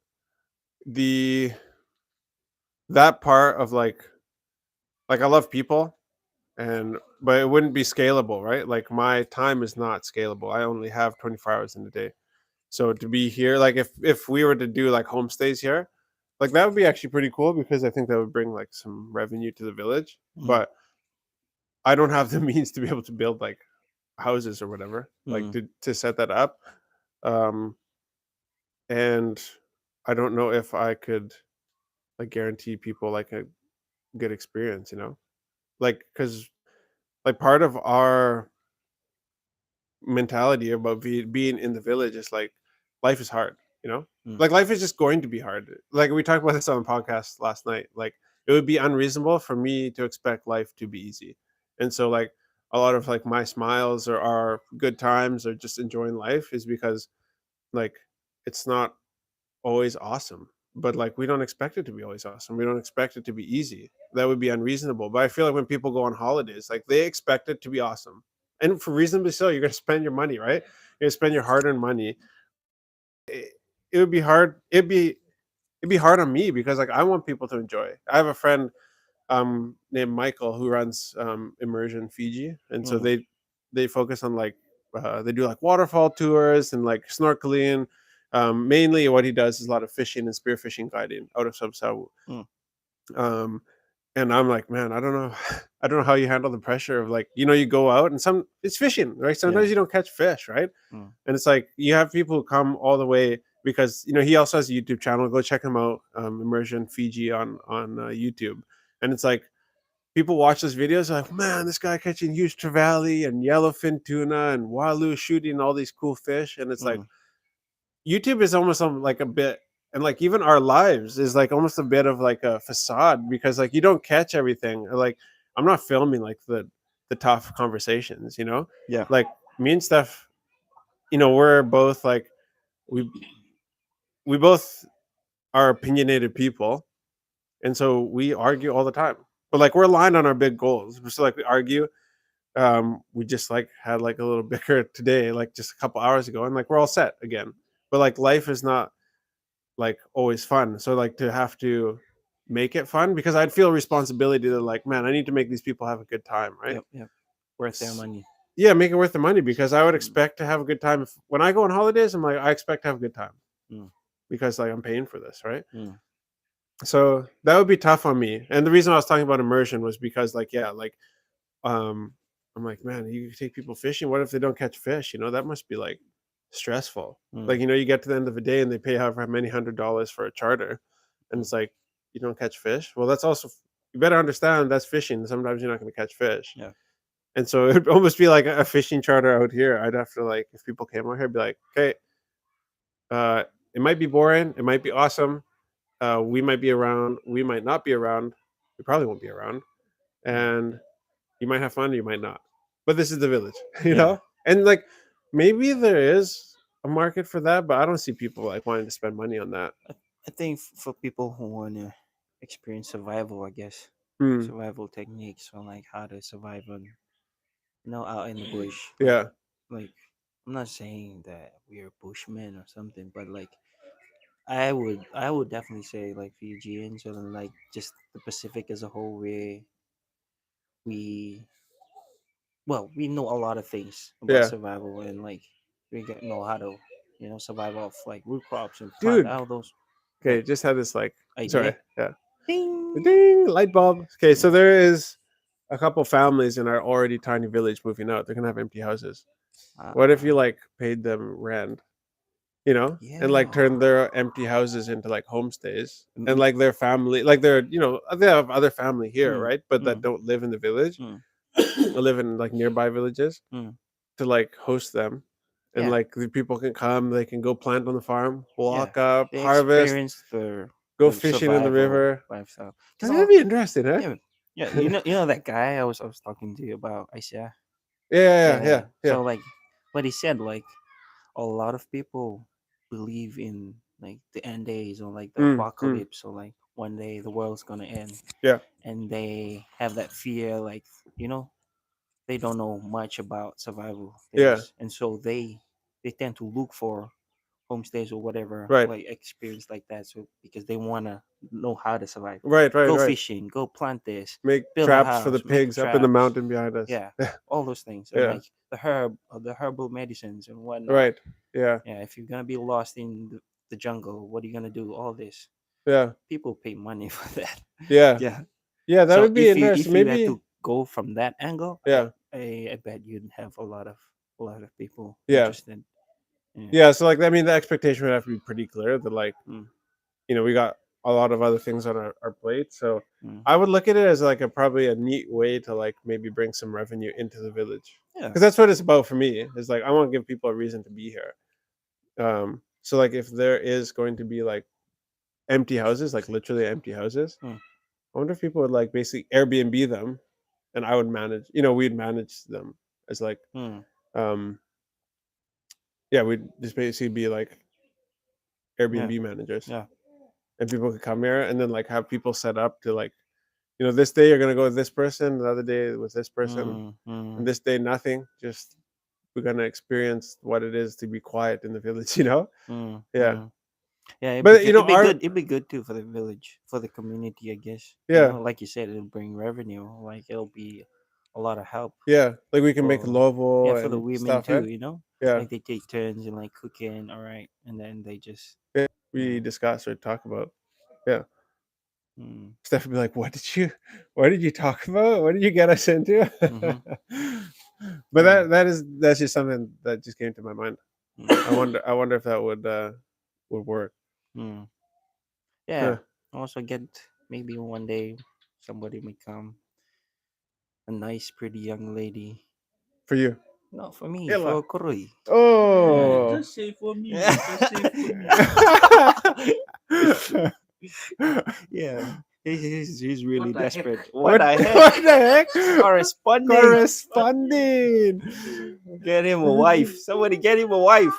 the that part of like I love people, but it wouldn't be scalable, right? Like my time is not scalable. I only have 24 hours in a day. So to be here, like if we were to do like homestays here, like that would be actually pretty cool because I think that would bring like some revenue to the village. Mm. But I don't have the means to be able to build like houses or whatever, like Mm. to set that up. Um, and I don't know if I could like guarantee people like a good experience, like because like part of mentality about being in the village is like life is hard, you know? Mm. Like life is just going to be hard. Like we talked about this on the podcast last night. Like it would be unreasonable for me to expect life to be easy. And so like a lot of like my smiles or our good times or just enjoying life is because like it's not always awesome. But like we don't expect it to be always awesome. We don't expect it to be easy. That would be unreasonable. But I feel like when people go on holidays, like they expect it to be awesome. And for reasonably so, you're gonna spend your money, right? You're gonna spend your hard-earned money. It, it would be hard. It'd be hard on me because like I want people to enjoy. I have a friend named Michael who runs Immersion Fiji, and so Mm. they focus on like they do like waterfall tours and like snorkeling. Mainly, what he does is a lot of fishing and spearfishing guiding out of Subsawu. Mm. Um, and I'm like, man, I don't know, I don't know how you handle the pressure of like, you go out and it's fishing, right? Sometimes Yeah. you don't catch fish, right? Mm. And it's like you have people who come all the way because he also has a YouTube channel. Go check him out, Immersion Fiji on YouTube. And it's like people watch those videos like, man, this guy catching huge trevally and yellowfin tuna and walu shooting all these cool fish. And it's like Mm. YouTube is almost like a bit, and like even our lives is like almost a bit of like a facade because like you don't catch everything. Like I'm not filming like the tough conversations, Yeah. like me and Steph, we're both like we we both are opinionated people, and so we argue all the time. But like we're aligned on our big goals. So like we argue. We just like had like a little bicker today, like just a couple hours ago, and like we're all set again. But like life is not like always fun. So like to have to make it fun because I'd feel responsibility to like, man, I need to make these people have a good time, right? Yep. Yep. Worth their money. Yeah, make it worth the money because I would expect to have a good time. When I go on holidays, I'm like, I expect to have a good time Mm. because like I'm paying for this, right? Mm. So that would be tough on me. And the reason I was talking about immersion was because like, yeah, like um I'm like, man, you take people fishing. What if they don't catch fish? That must be like stressful. Mm. Like, you get to the end of the day and they pay however many $100 for a charter, and it's like you don't catch fish. Well, that's also you better understand that's fishing. Sometimes you're not going to catch fish. Yeah. And so it'd almost be like a fishing charter out here. I'd have to like if people came out here, I'd be like, okay, it might be boring, it might be awesome. We might be around, we might not be around. We probably won't be around, and you might have fun, you might not. But this is the village, Yeah. And like maybe there is a market for that, but I don't see people like wanting to spend money on that. I think for people who want to experience survival, I guess Hmm. survival techniques on like how to survive on out in the bush. Yeah. Like I'm not saying that we're bushmen or something, but like I would definitely say like Fijians or like just the Pacific as a whole, we we know a lot of things about Yeah. survival and like know how to survive off like root crops and plant Dude. out those Okay, What? just had this like idea. sorry. Yeah. Ding. Ding, light bulb. Okay, so there is a couple families in our already tiny village moving out. They're gonna have empty houses. What if you like paid them rent? And like Yeah. turn their empty houses into like homestays, and Mm. like their family, like they have other family here, Mm. right? But that Mm. don't live in the village, Mm. or live in like nearby villages, Mm. to like host them, and Yeah. like the people can come, they can go plant on the farm, walk Yeah. up, They harvest, experienced go the fishing in the survival river. lifestyle. I Cause mean, that'd be interesting, huh? yeah, yeah, you know that guy I was talking to you about, Aisha. Yeah. So like, what he said, like a lot of people believe in like the end days or like the Mm. apocalypse or like one day the world's gonna end. Yeah. And they have that fear, like they don't know much about survival Yeah. things, and so they tend to look for homestays or whatever Right. like experience like that, so because they want to know how to survive, Right. go Right. fishing, go plant this, Make build a traps for the house, make pigs up in the traps, mountain behind us. yeah, all those things, and Yeah. like the herbal medicines and whatnot. Right. Yeah. Yeah, if you're gonna be lost in the jungle, what are you gonna do? All this, Yeah. people pay money for that. Yeah. Yeah. Yeah. That So would be if you interesting. had Maybe. to go from that angle, Yeah. I bet you'd have a lot of people Yeah. interested. Yeah. So like, I mean, the expectation would have to be pretty clear that like, Mm. we got a lot of other things on our plate. So Mm. I would look at it as like probably a neat way to like maybe bring some revenue into the village. Yeah. because that's what it's about for me. Is like I want to give people a reason to be here. So like if there is going to be like empty houses, like literally empty houses, Hmm. I wonder if people would like basically Airbnb them, and I would manage. We'd manage them as like, Hmm. um, yeah, we'd just basically be like Yeah. Airbnb managers, Yeah. and people could come here and then like have people set up to like, this day you're gonna go with this person, the other day with this person, Hmm. Hmm. and this day nothing. Just we're gonna experience what it is to be quiet in the village. Hmm. Yeah, Hmm. Yeah, but it'd be our good. It'd be good too for the village, for the community, I guess. yeah, Like you said, it'll bring revenue. Like it'll be a lot of help yeah, like we can make for lovo for the and women stuff, too. right? You know, Yeah, like they take turns and like cooking. All right, and then they just yeah. We yeah. discuss or talk about. Yeah. Mm. Steph would be like, what did you talk about? What did you get us into?" Mm-hmm. But Mm. that's just something that just came to my mind. I wonder if that would work. Mm. Huh. Yeah. Also get maybe one day somebody may come, a nice, pretty young lady. For you. Not for me, Ella. for Kurui. Oh. Just say for me. Just say for me. Yeah, he's really What the heck? desperate. what, What the what heck? the heck? Corresponding. Corresponding. Get him a wife. Somebody get him a wife.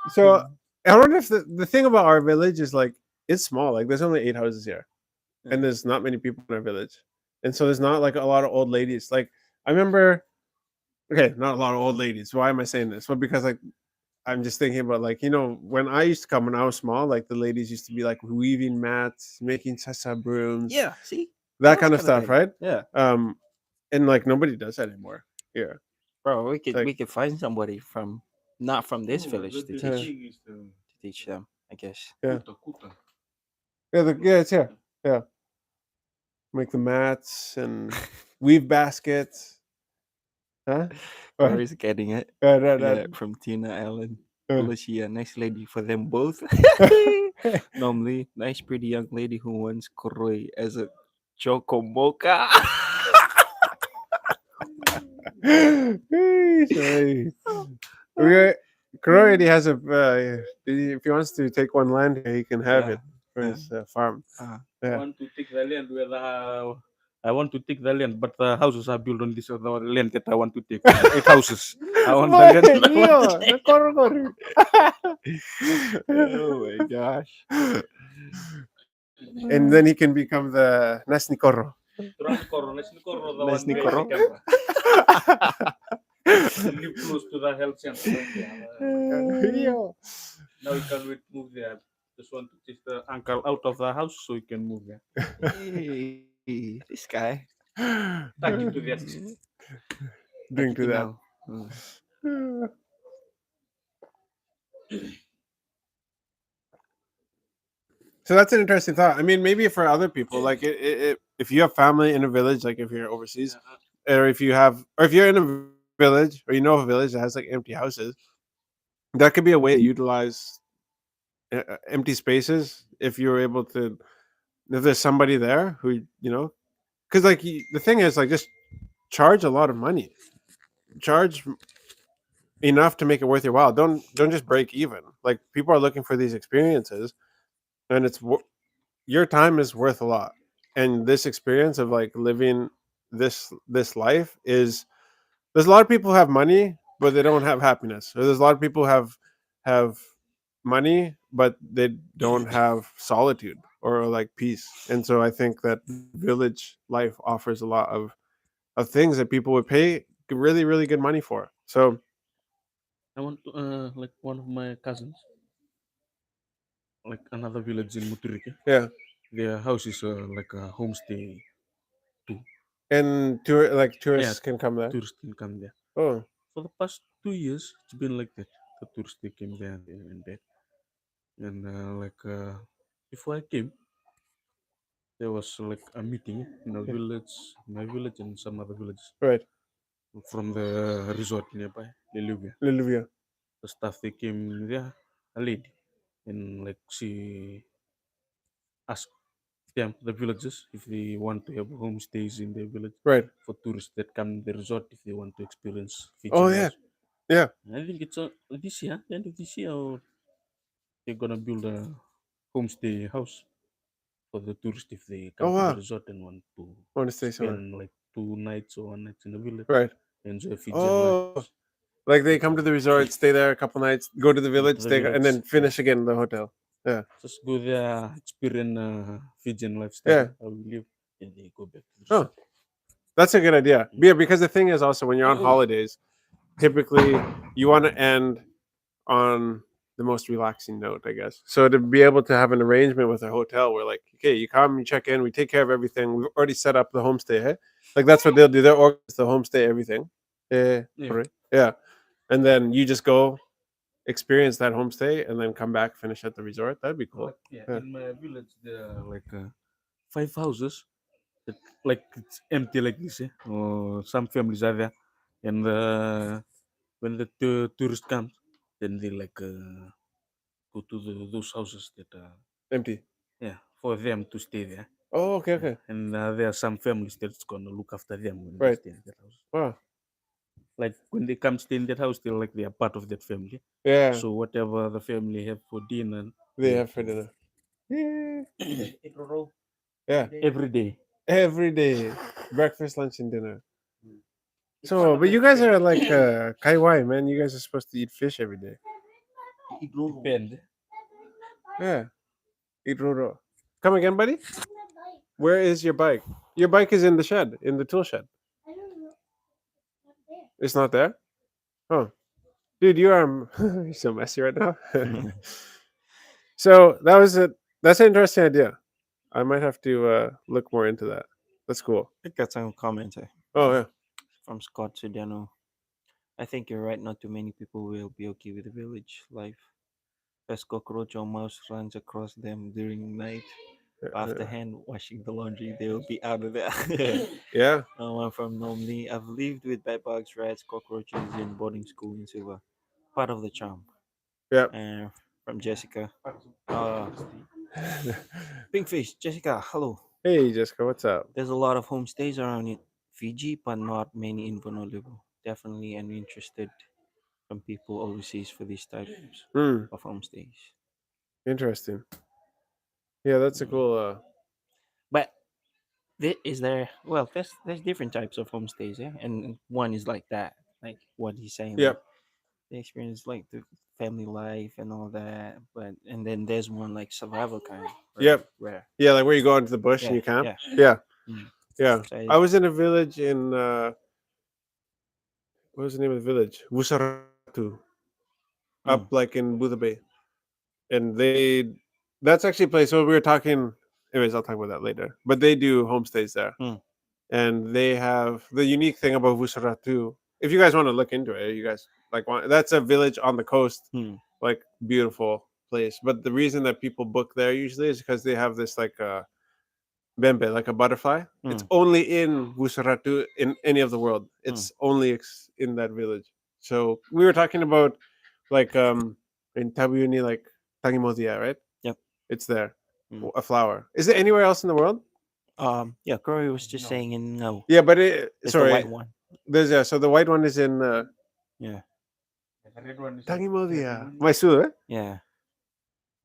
So I wonder if the thing about our village is like it's small. Like there's only 8 houses here, and there's not many people in our village, and so there's not like a lot of old ladies. Like I remember, okay, not a lot of old ladies. Why am I saying this? Well, because like I'm just thinking about like when I used to come when I was small, like the ladies used to be like weaving mats, making sasa brooms, Yeah, see? that Those kind of kind of stuff, thing. right? Yeah. And like nobody does that anymore here. Bro, Like we could find somebody from not from this Oh, village to Rugby Yeah. teach League is the them, I guess. yeah, Kuta. yeah, it's here. Yeah, make the mats and weave baskets. Huh? Bro What? is getting it. That. Yeah, from Tina Allen. Uh. Lucia, nice lady for them both. Normally, nice pretty young lady who wants Koroi as a Chocomoka. Sorry. Okay. Crow already has a. If he wants to take one land here, he can have Yeah. it for Yeah. his farm. Uh, I Yeah. want to take the land where I want to take the land, but the houses are built on this other land that I want to take. 8 houses. I want the land. I want to take. oh my gosh. And then he can become the Nasnikoro. Transcorro, Nesnicoro, the Nice one behind the Nikoro. camera. Live close to the health center. Now you can wait, move there. Just want to take the uncle out of the house so you can move there. Hey, this guy. Thank you to that. Doing to that. Now. So that's an interesting thought. I mean, maybe for other people, like if you have family in a village, like if you're overseas, or if you're in a village, or you know of a village that has like empty houses, that could be a way to utilize empty spaces if you're able to. If there's somebody there who because like the thing is like just charge a lot of money, charge enough to make it worth your while. Don't just break even. Like people are looking for these experiences, and your time is worth a lot, and this experience of like living this life is there's a lot of people who have money but they don't have happiness, or there's a lot of people who have money but they don't have solitude or like peace. And so I think that village life offers a lot of things that people would pay really really good money for. So I want to, like one of my cousins, like another village in Muturike. yeah, Their house is like a homestay too. and Yeah, tourists can come there. tourists can come there. Oh, For the past 2 years, it's been like that. The tourists they came there and they went there. And before I came, there was like a meeting in a yeah, village, my village and some other villages right, from the resort nearby, Liluvia. Liluvia. The staff they came there, a lady, and like she asked them, the villages, if they want to have homestays in their village Right. for tourists that come to the resort if they want to experience Oh Fiji yeah. life. Yeah. I think it's this year, the end of this year, or they're gonna build a homestay house for the tourists if they Oh come to the wow. resort and want to Want to stay somewhere. spend like 2 nights or 1 night in the village, Right. enjoy Fijian Oh, life. like they Like come to the resort, stay there a couple nights, go to the go village, to the and village, then finish again in the hotel. Yeah. just go there, experience Fijian Yeah. lifestyle, how we live, and they go back to the Oh, resort. that's a good idea. Yeah, because the thing is also when you're on holidays, typically you want to end on the most relaxing note, I guess. So to be able to have an arrangement with a hotel where like, okay, you come, you check in, we take care of everything. We've already set up the homestay. Hey? Like that's what they'll do. They'll organize the homestay, everything. Yeah. Yeah. Right. Yeah. And then you just go experience that homestay and then come back, finish at the resort. That'd be cool. Like, yeah, Yeah. in my village, there are like 5 houses that like it's empty like this, or some families are there, and when the tourist comes, then they like go to those houses that are Empty. yeah for them to stay there. Oh, okay, Yeah. okay. And there are some families that's gonna look after them when they Right. stay in that house. Wow. Like when they come stay in that house, they're like they are part of that family. Yeah. So whatever the family have for dinner, They they have have for to dinner. Yeah. eat raw Yeah. every day. Every day. Breakfast, lunch, and dinner. It's part So, of but that you guys are family. like Kaiwai, man. You guys are supposed to eat fish every day. Eat raw. Depend. Yeah. Eat roro. Come again, buddy? Where is your bike? Your bike is in the shed, in the tool shed. I don't know. Not there. It's not there? Oh. Dude, you are you're so messy right now. So that was it. That's an interesting idea. I might have to look more into that. That's cool. I got some comment Oh yeah. from Scott Sudiano. I think you're right. Not too many people will be okay with the village life. As cockroach or mouse runs across them during night. After hand washing the laundry, they will be out of there. Yeah. I'm from Normally. I've lived with bedbugs, rats, cockroaches in boarding school in Silva. Part of the charm. Yeah. And from Jessica. Pinkfish, Jessica, hello. Hey Jessica, what's up? There's a lot of homestays around in Fiji, but not many in Honolulu. Definitely am interested from people overseas for these types Hmm. of homestays. Interesting. Yeah, that's a cool But is there? Well, there's different types of homestays, yeah, and one is like that, like what he's saying, like Yep. the experience, like the family life and all that. But and then there's one like survival kind, Yep. where Yeah, like where you go into the bush and yeah, you camp. yeah. Yeah. Mm. Yeah. So I was in a village in what was the name of the village? Wusaratu. Up Mm. like in Buddha Bay. And that's actually a place. So we were talking anyways, I'll talk about that later. But they do homestays there. Mm. And they have the unique thing about Wusaratu. If you guys want to look into it, you guys that's a village on the coast, Mm. like beautiful place. But the reason that people book there usually is because they have this like bembe, like a butterfly. It's Mm. only in Wusaratu in any of the world. It's only in that village. So we were talking about like in Tabuni, like Tangimosia, right? Yep. It's there. Mm. A flower. Is it anywhere else in the world? Yeah, Corey was just saying in no. Yeah, but It's the sorry. white one. There's so the white one is in Yeah. The red one is Tangimosia. Mysore. Yeah.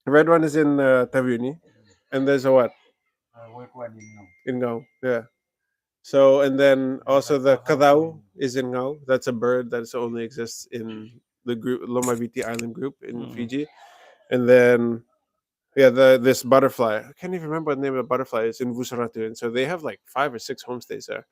The red one is in Tabuni. And there's a what? white one in now. In Ngau. Yeah. So and then also the kadau is in Ngau. That's a bird that only exists in the group Lomaviti Island group in Fiji. And then yeah, this butterfly. I can't even remember what the name of the butterfly is in Vusaratu. And so they have like 5 or 6 homestays there.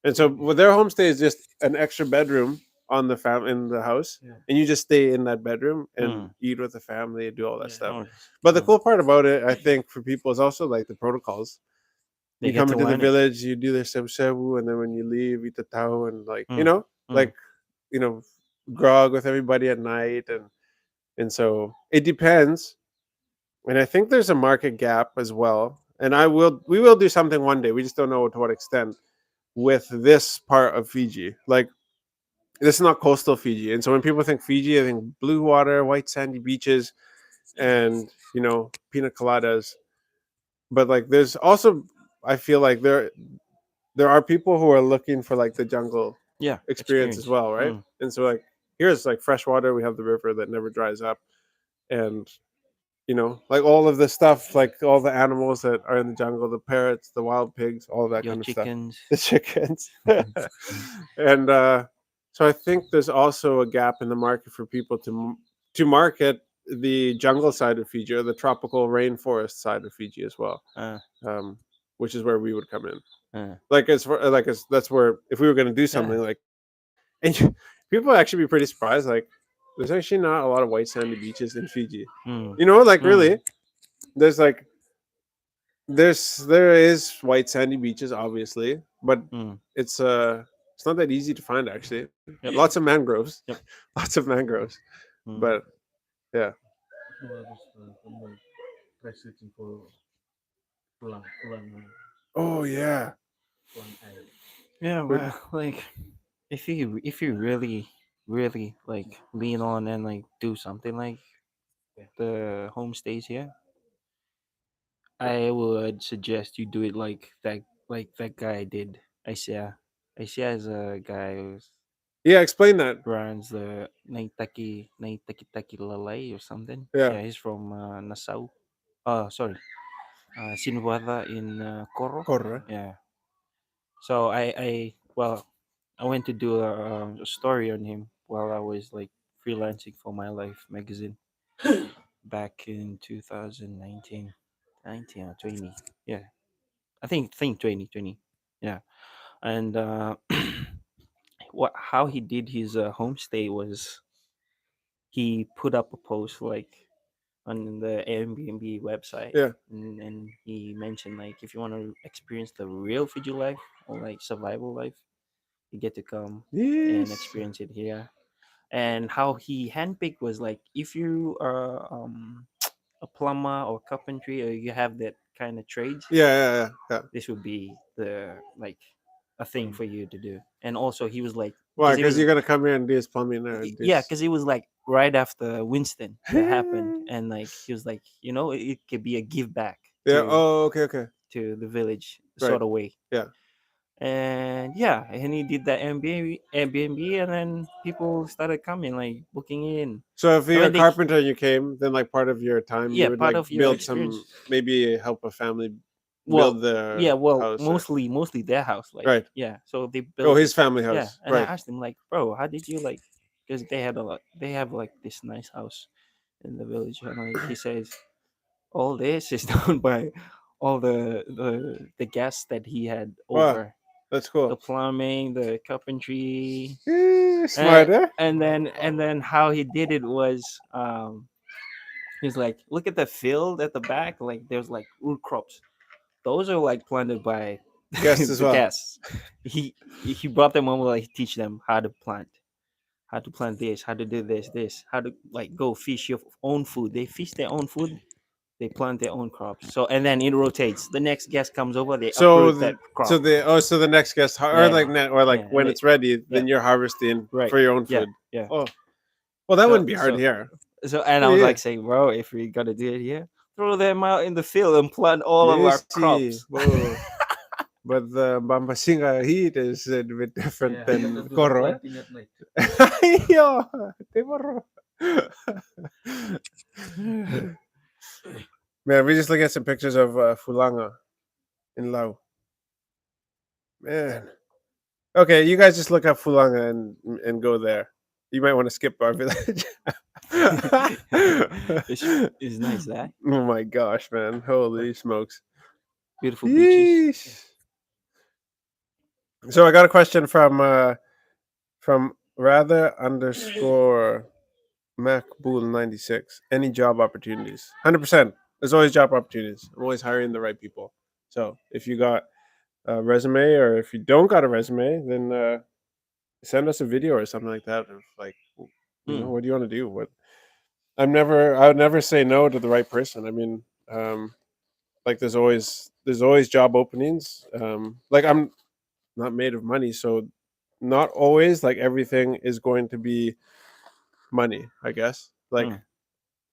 And so their homestay is just an extra bedroom on the in the house, and you just stay in that bedroom and eat with the family and do all that stuff. Oh, But the cool part about it, I think, for people is also like the protocols. They You get come to into the learn it. village, you do their sebu, and then when you leave, eat the tau and like like grog with everybody at night, and so it depends. And I think there's a market gap as well. And we will do something one day. We just don't know to what extent with this part of Fiji. Like this is not coastal Fiji, and so when people think Fiji, I think blue water, white sandy beaches, and pina coladas. but like there's also, I feel like there are people who are looking for like the jungle Yeah, experience as well, right? And so like here's like fresh water. We have the river that never dries up, and like all of the stuff, like all the animals that are in the jungle, the parrots, the wild pigs, all of that Your kind of stuff, chickens. the chickens. And so I think there's also a gap in the market for people to market the jungle side of Fiji, or the tropical rainforest side of Fiji as well, Uh, which is where we would come in. uh, Like that's where, if we were going to do something like, and people would actually be pretty surprised, like there's actually not a lot of white sandy beaches in Fiji. mm, Like really, there's like there is white sandy beaches, obviously, but mm, it's not that easy to find actually. Yep. Lots of mangroves. Yep. Lots of mangroves. mm. But yeah. Try searching for pulang Oh yeah. Yeah, But- well, like if you really like lean on and like do something like the homestays here, I would suggest you do it like that guy did. Isaiah is a guy who Yeah, explain that. runs the Naitaki Lalay or something. Yeah. He's from Nassau. Oh, sorry, Sinwada in Coro. Correct. Yeah. So I went to do a story on him while I was like freelancing for My Life magazine back in 2019, 19 or 20. Yeah, I think 2020. Yeah, and what how he did his homestay was he put up a post like on the Airbnb website. Yeah. And he mentioned like if you want to experience the real Fiji life or like survival life, you get to come and Yes. experience it here. And how he handpicked was like if you are a plumber or carpentry or you have that kind of trades, Yeah. this would be the like a thing for you to do. And also he was like Why? he Because was you're gonna come here and do his plumbing there. yeah, because it was like right after Winston that happened, and like he was like, it could be a give back Yeah. to Oh, okay. to the village Right. sort of way. Yeah. And yeah, and he did that Airbnb, and then people started coming, like booking in. So if you're mean, a they- carpenter and you came, then like part of your time Yeah, you would part like of your build experience. some, maybe help a family Well, build their yeah, well, house or- mostly their house, like Right. yeah. So they Oh, built his it- family yeah, house. and Right. I asked him like, bro, how did you like? Because they have like this nice house in the village, and like he says, all this is done by all the guests that he had Wow. over. That's The cool. plumbing, the carpentry, Smart, eh? and then how he did it was he's like, look at the field at the back, like there's like root crops. Those are like planted by Guests as the well. guests. He brought them over, like teach them how to plant this, how to do this, how to like go fish your own food. They fish their own food, they plant their own crops. So and then it rotates. The next guest comes over, they So uproot that crop. so the next guest or Yeah. like Yeah, when and it's ready, then yeah. you're harvesting Right. for your own Yeah, food. yeah. Oh, well, that So- wouldn't be hard so- here. So and I was Yeah. like saying, bro, if we gotta do it here, throw them out in the field and plant all of our Yes, crops. whoa. But the Bambasinga heat is a bit different than Koro. Eh? Yo, Timoro. Man, we just look at some pictures of Fulanga in Lau. Man. Okay, you guys just look up Fulanga and go there. You might want to skip our village. It's nice, that Oh my gosh, man. Holy smokes. beautiful beaches. Yeesh. So I got a question from rather underscore MacBool96. Any job opportunities? 100%. There's always job opportunities. I'm always hiring the right people. So if you got a resume, or if you don't got a resume, then send us a video or something like that. Of like, what do you want to do? What? I would never say no to the right person. I mean, like there's always job openings. Like I'm not made of money, so not always like everything is going to be money, I guess. Like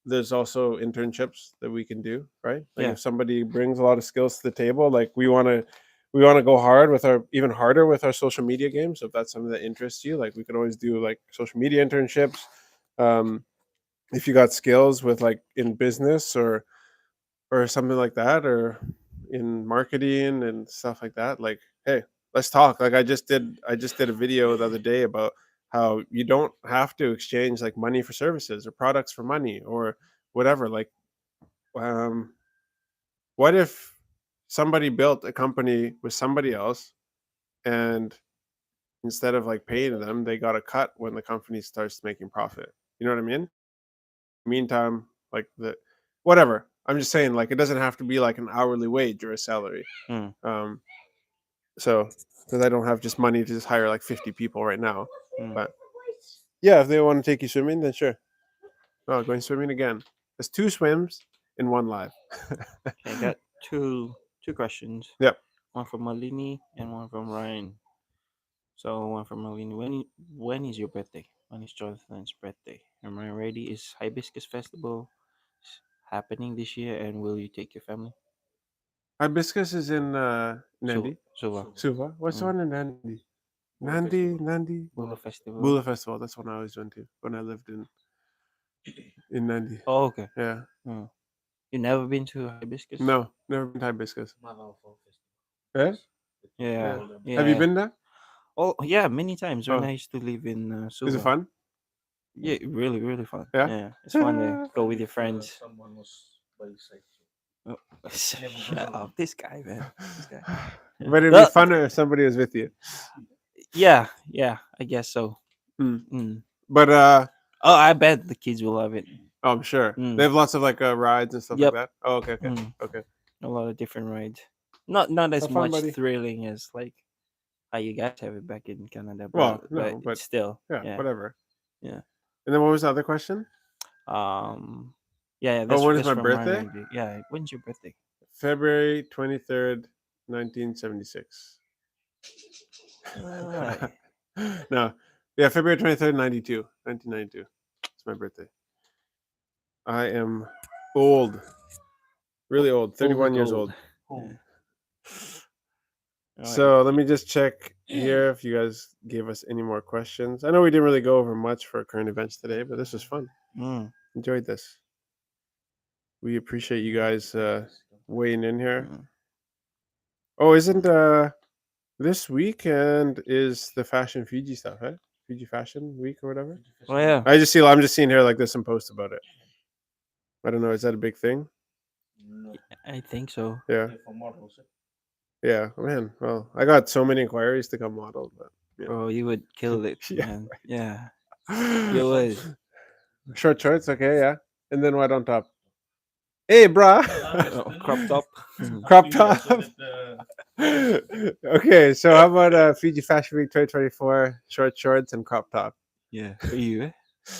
there's also internships that we can do, right? Like Yeah. if somebody brings a lot of skills to the table, like we want to go hard with our even harder with our social media games. So if that's something that interests you, like we could always do like social media internships. If you got skills with like in business or something like that, or in marketing and stuff like that, like hey, let's talk. Like I just did a video the other day about how you don't have to exchange like money for services or products for money or whatever. Like um what if somebody built a company with somebody else, and instead of like paying them, they got a cut when the company starts making profit? You know what I mean? Meantime, like the whatever. I'm just saying, like it doesn't have to be like an hourly wage or a salary. Mm. So because I don't have just money to just hire like 50 people right now. Mm. But yeah, if they want to take you swimming, then sure. Oh, going swimming again. There's 2 swims in 1 live. Okay, I got two questions. Yep. One from Malini and one from Ryan. So one from Malini. When is your birthday? When is Jonathan's birthday? Am I ready? Is Hibiscus Festival happening this year, and will you take your family? Hibiscus is in Nandi. Suva. Suva. What's the Mm. one in Nandi? Nandi. Bula Festival. Bula Festival. That's one I always went to when I lived in Nandi. Oh, okay. Yeah. Oh. You never been to Hibiscus? No, never been to Hibiscus. Eh? Yeah. Have you been there? Oh, yeah, many times when Oh. I used to live in Suva. Is it fun? Yeah, really, really fun. Yeah? Yeah, it's fun to go with your friends. Someone was by his side. Oh, shut up, this guy, man. This guy. But it'd No. be funner if somebody was with you. Yeah, I guess so. Mm. Mm. But Oh, I bet the kids will love it. oh, I'm sure Mm. they have lots of like rides and stuff Yep. like that. Oh, okay, Mm. okay. A lot of different rides. Not as Have fun, much buddy. thrilling as like how you guys have it back in Canada. Well, no, but still, Yeah, whatever. Yeah. And then what was the other question? Yeah. That's, when is that's my from Ryan birthday? Wendy. Yeah, when's your birthday? February 23rd, 1976. Alright. No, yeah, February 23rd, 1992. It's my birthday. I am old, really old, 31 years old. Yeah. So let me just check here if you guys gave us any more questions. I know we didn't really go over much for current events today, but this was fun. Mm. Enjoyed this. We appreciate you guys weighing in here. Mm. Oh, isn't this weekend is the Fashion Fiji stuff, eh? Fiji Fashion Week or whatever. Oh yeah. I'm just seeing here like there's some posts about it. I don't know. Is that a big thing? I think so. Yeah. Yeah, man. Well, I got so many inquiries to come model, but Bro, you would kill it, Yeah, man. Yeah. You would. short shorts, okay, yeah. And then what on top? Hey, brah. Oh, crop top. Crop top. Okay, so how about Fiji Fashion Week 2024 short shorts and crop top? Yeah. For you, eh?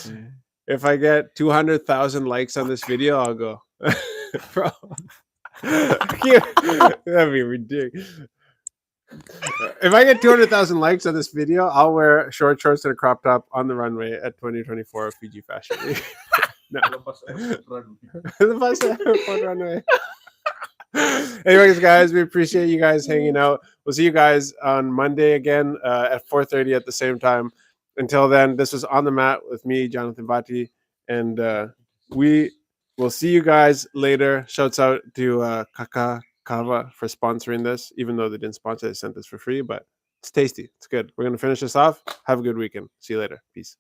Yeah. If I get 200,000 likes on this video, I'll go. Bro. That'd be ridiculous. If I get 200,000 likes on this video, I'll wear short shorts and a crop top on the runway at 2024 Fiji Fashion Week. No. The bus airport runway. Anyways, guys, we appreciate you guys hanging out. We'll see you guys on Monday again at 4:30 at the same time. Until then, this was On the Mat with me, Jonathan Bati, and we will see you guys later. Shouts out to Kaka Kava for sponsoring this, even though they didn't sponsor, they sent this for free, but it's tasty. It's good. We're going to finish this off. Have a good weekend. See you later. Peace.